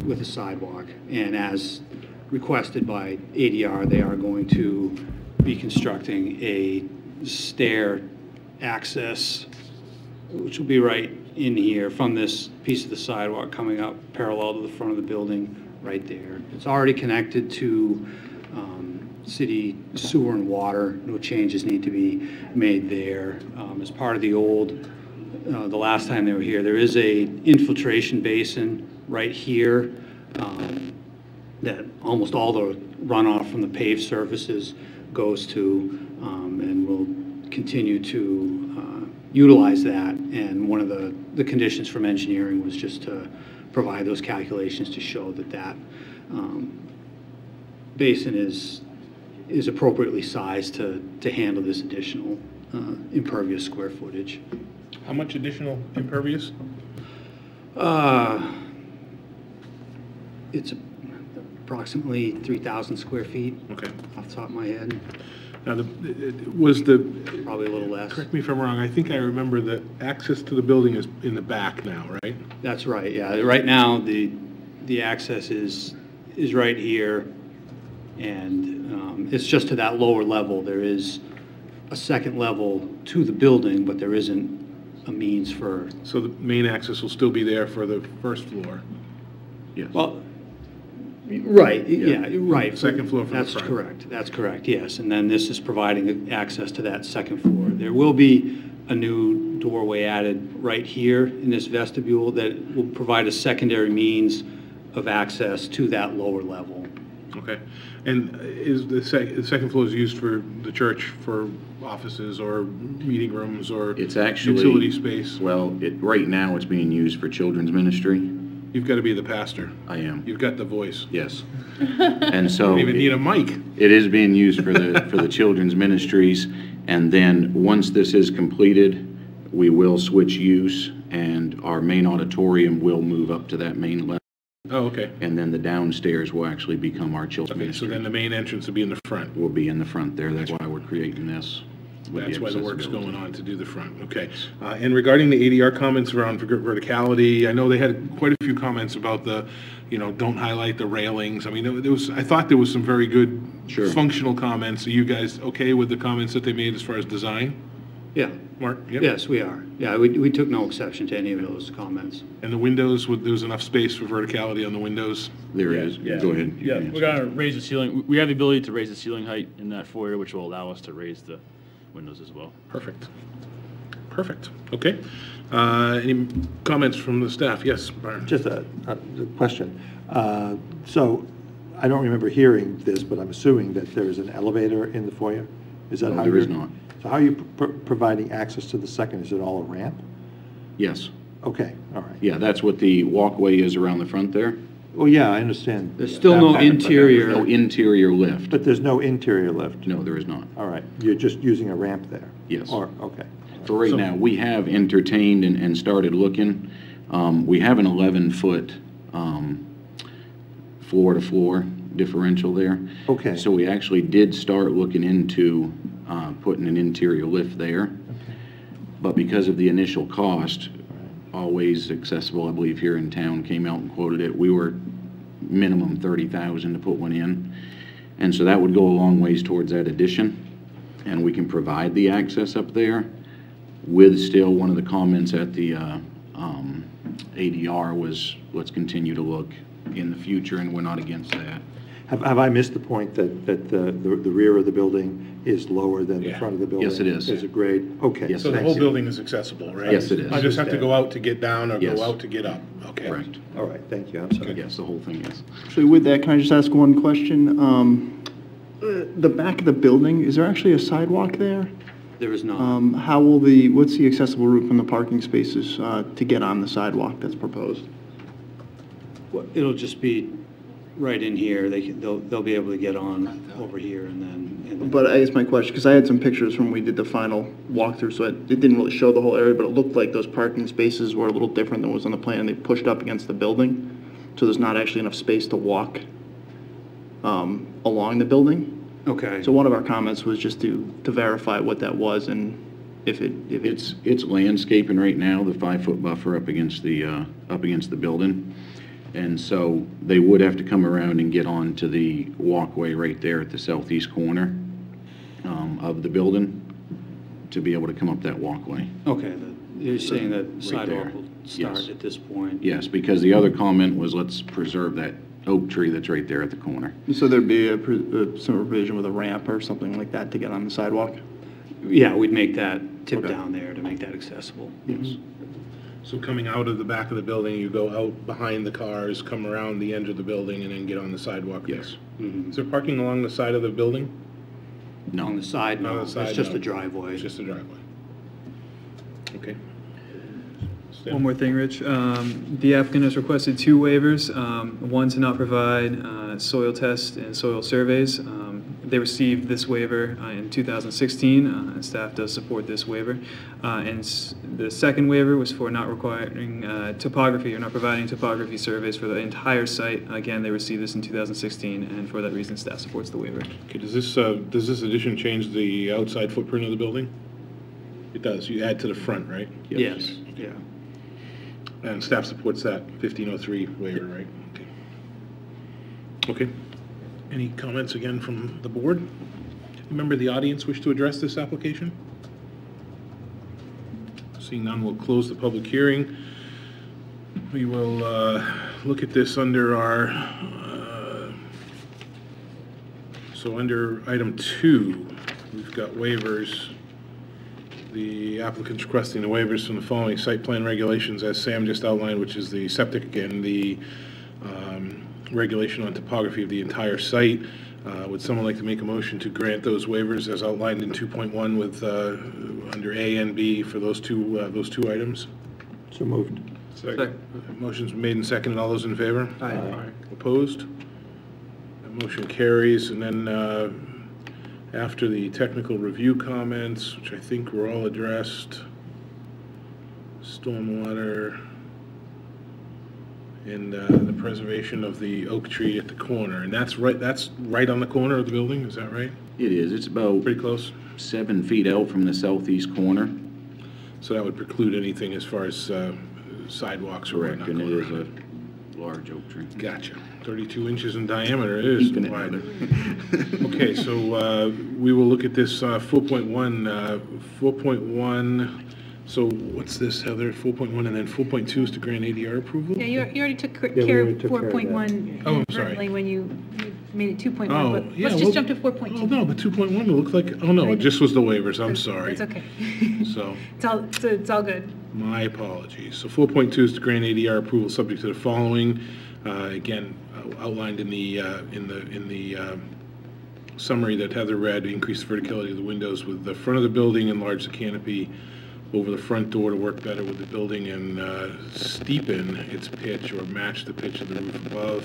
with a sidewalk. And as requested by ADR, they are going to be constructing a stair access, which will be right in here from this piece of the sidewalk coming up parallel to the front of the building, right there. It's already connected to city sewer and water. No changes need to be made there. As part of the old, the last time they were here, there is a infiltration basin right here that almost all the runoff from the paved surfaces goes to, and we'll continue to utilize that. And one of the conditions from engineering was just to provide those calculations to show that that basin is appropriately sized to handle this additional impervious square footage. How much additional impervious? It's approximately 3,000 square feet. Okay. Off the top of my head. Now, probably a little less. Correct me if I'm wrong, I think I remember that access to the building is in the back now, right? That's right, yeah. Right now, the access is right here, and it's just to that lower level. There is a second level to the building, but there isn't a means for... So the main access will still be there for the first floor? Yes. Well, right, yeah, right. Second floor from the That's front. correct, that's correct, yes. And then this is providing access to that second floor. There will be a new doorway added right here in this vestibule that will provide a secondary means of access to that lower level. Okay. And is the second floor is used for the church for offices or meeting rooms or It's actually utility space? Well, right now it's being used for children's ministry. You've got to be the pastor. I am. You've got the voice. Yes. And so You don't even need a mic. It is being used for the children's ministries, and then once this is completed, we will switch use, and our main auditorium will move up to that main level. Oh, okay. And then the downstairs will actually become our children's Okay, ministry. so then the main entrance will be in the front. Will be in the front there. That's why we're creating this. with That's why the work's accessibility. going on, to do the front, okay. And regarding the ADR comments around verticality, I know they had quite a few comments about the, don't highlight the railings. I mean, I thought there was some very good functional comments. Are you guys okay with the comments that they made as far as design? Yeah. Mark? Yep. Yes, we are. Yeah, we took no exception to any of those comments. And the windows, there's enough space for verticality on the windows? There is. Yeah. Go ahead. Yeah, we're gonna raise the ceiling. We have the ability to raise the ceiling height in that foyer, which will allow us to raise the windows as well. Perfect. Perfect. Okay. Any comments from the staff? Yes, Byron. Just a question. So I don't remember hearing this, but I'm assuming that there is an elevator in the foyer? Is that No, how there is you're- not. So how are you providing access to the second? Is it all a ramp? Yes. Okay, all right. Yeah, that's what the walkway is around the front there. Well, yeah, I understand. There's still that no part, but interior. No interior lift. But there's no interior lift? No, there is not. All right, you're just using a ramp there? Yes. Or, okay. For right now, we have entertained and started looking. We have an 11-foot floor-to-floor differential there. Okay. So we actually did start looking into putting an interior lift there. But because of the initial cost, Always Accessible, I believe, here in town, came out and quoted it. We were minimum $30,000 to put one in. And so that would go a long ways towards that addition. And we can provide the access up there with still one of the comments at the ADR was, let's continue to look in the future, and we're not against that. Have I missed the point that the rear of the building is lower than the Yeah. front of the building? Yes, it is. There's a grade, okay. Yes, So the thanks. whole building is accessible, right? Yes, it is. I just have to go out to get down or Yes. go out to get up? Okay. Correct. All right, thank you, I'm sorry. Yes, the whole thing is. Actually, with that, can I just ask one question? The back of the building, is there actually a sidewalk there? There is not. How will what's the accessible route from the parking spaces to get on the sidewalk that's proposed? Well, it'll just be right in here. They'll be able to get on over here and then. But I guess my question, because I had some pictures when we did the final walkthrough, so it didn't really show the whole area, but it looked like those parking spaces were a little different than was on the plan. They pushed up against the building, so there's not actually enough space to walk along the building. Okay. So one of our comments was just to verify what that was and if It's landscaping right now, the 5-foot buffer up against the building. And so they would have to come around and get onto the walkway right there at the southeast corner of the building to be able to come up that walkway. Okay, you're saying that Right sidewalk there. will start Yes. at this point? Yes, because the other comment was let's preserve that oak tree that's right there at the corner. So there'd be some revision with a ramp or something like that to get on the sidewalk? Yeah, we'd make that tip Okay. down there to make that accessible, yes. So coming out of the back of the building, you go out behind the cars, come around the edge of the building, and then get on the sidewalk there? Yes. Is there parking along the side of the building? No. On the side, Not no, on the side, it's just no. a driveway. It's just a driveway. Okay. One more thing, Rich. The applicant has requested 2 waivers. One to not provide soil test and soil surveys. They received this waiver in 2016, and staff does support this waiver. The second waiver was for not requiring topography or not providing topography surveys for the entire site. Again, they received this in 2016, and for that reason, staff supports the waiver. Okay, does this addition change the outside footprint of the building? It does. You add to the front, right? Yes, yeah. And staff supports that 1503 waiver, right? Okay. Okay. Any comments again from the board? Member of the audience wish to address this application? Seeing none, we'll close the public hearing. We will look at this under our, so under item 2, we've got waivers. The applicant's requesting the waivers from the following site plan regulations, as Sam just outlined, which is the septic and the regulation on topography of the entire site. Would someone like to make a motion to grant those waivers as outlined in 2.1 with under A and B for those two items? So moved. Second. Motion's been made and seconded. All those in favor? Aye. Opposed? That motion carries. And then after the technical review comments, which I think were all addressed, stormwater, and the preservation of the oak tree at the corner. And that's right on the corner of the building, is that right? It is. It's about Pretty close? 7 feet out from the southeast corner. So that would preclude anything as far as sidewalks or Correct, whatnot. and it is a large oak tree. Gotcha. 32 inches in diameter, it is Keeping it wide. out. Okay, so we will look at this 4.1. 4.1, so what's this, Heather? 4.1, and then 4.2 is to grant ADR approval? Yeah, you already took we care of already took care of that. 4.1 Oh, I'm sorry. inadvertently when you made it 2.1, Oh, but yeah, let's well- just jump to 4.2. Oh, no, but 2.1, it looks like, oh, no, it just was the waivers, I'm sorry. It's okay. So, It's all good. my apologies. So 4.2 is to grant ADR approval subject to the following, again, outlined in the summary that Heather read: increase the verticality of the windows with the front of the building, enlarge the canopy over the front door to work better with the building, and steepen its pitch or match the pitch of the roof above,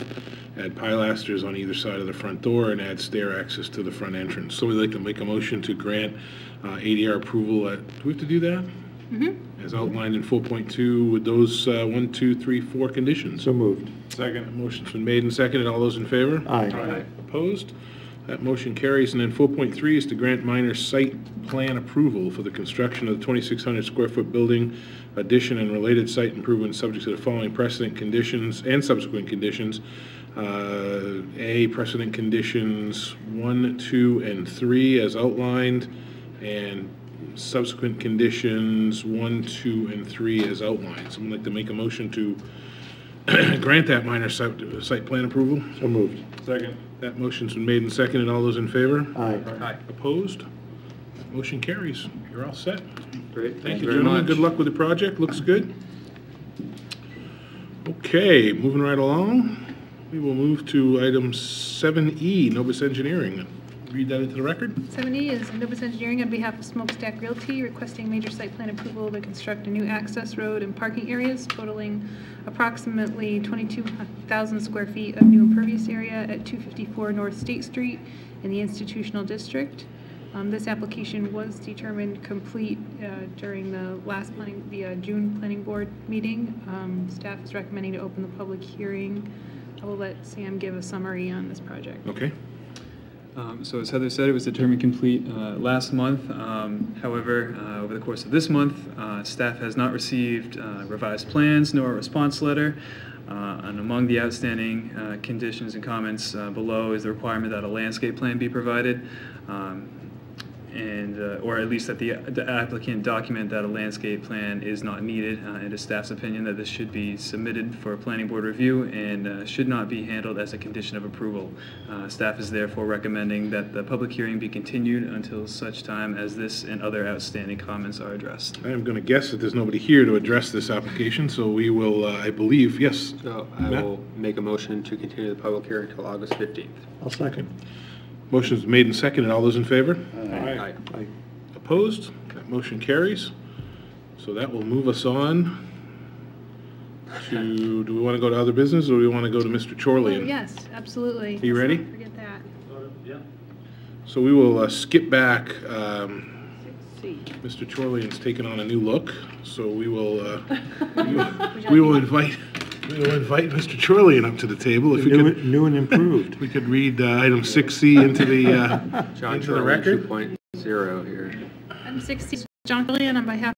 add pilasters on either side of the front door, and add stair access to the front entrance. So we'd like to make a motion to grant ADR approval do we have to do that? Mm-hmm. As outlined in 4.2 with those 1, 2, 3, 4 conditions. So moved. Second. Motion's been made and seconded. All those in favor? Aye. Opposed? That motion carries. And then 4.3 is to grant minor site plan approval for the construction of the 2,600 square foot building addition and related site improvements subject to the following precedent conditions and subsequent conditions. A, precedent conditions 1, 2, and 3 as outlined, and subsequent conditions 1, 2, and 3 as outlined. Someone like to make a motion to grant that minor site plan approval? So moved. Second. That motion's been made and seconded. All those in favor? Aye. Opposed? Motion carries. You're all set. Great, Thank you, gentlemen. Good luck with the project. Looks good. Okay, moving right along. We will move to item 7E, Novus Engineering. Read that into the record. 7E is Novus Engineering on behalf of Smokestack Realty requesting major site plan approval to construct a new access road and parking areas totaling approximately 22,000 square feet of new impervious area at 254 North State Street in the Institutional District. This application was determined complete during the last June Planning Board meeting. Staff is recommending to open the public hearing. I will let Sam give a summary on this project. Okay. So as Heather said, it was determined complete last month. However, over the course of this month, staff has not received revised plans nor a response letter. And among the outstanding conditions and comments below is the requirement that a landscape plan be provided, or at least that the applicant document that a landscape plan is not needed. It is staff's opinion that this should be submitted for planning board review and should not be handled as a condition of approval. Staff is therefore recommending that the public hearing be continued until such time as this and other outstanding comments are addressed. I am going to guess that there's nobody here to address this application, so we will, I believe, yes. So I will make a motion to continue the public hearing until August 15th. I'll second. Motion's made and seconded. All those in favor? Aye. Aye. Opposed? That motion carries. So that will move us on to, do we want to go to other business, or do we want to go to Mr. Oh, Chorlian? yes, absolutely. Are you ready? Let's not forget that. Yeah. So we will skip back. Mr. Chorlian's taken on a new look, so we will we will invite Mr. Chorlian up to the table. If we could, New and improved. we could read item 6C into the John into the Chorlian record. 2.0 here. Item 60, John Chorlian on behalf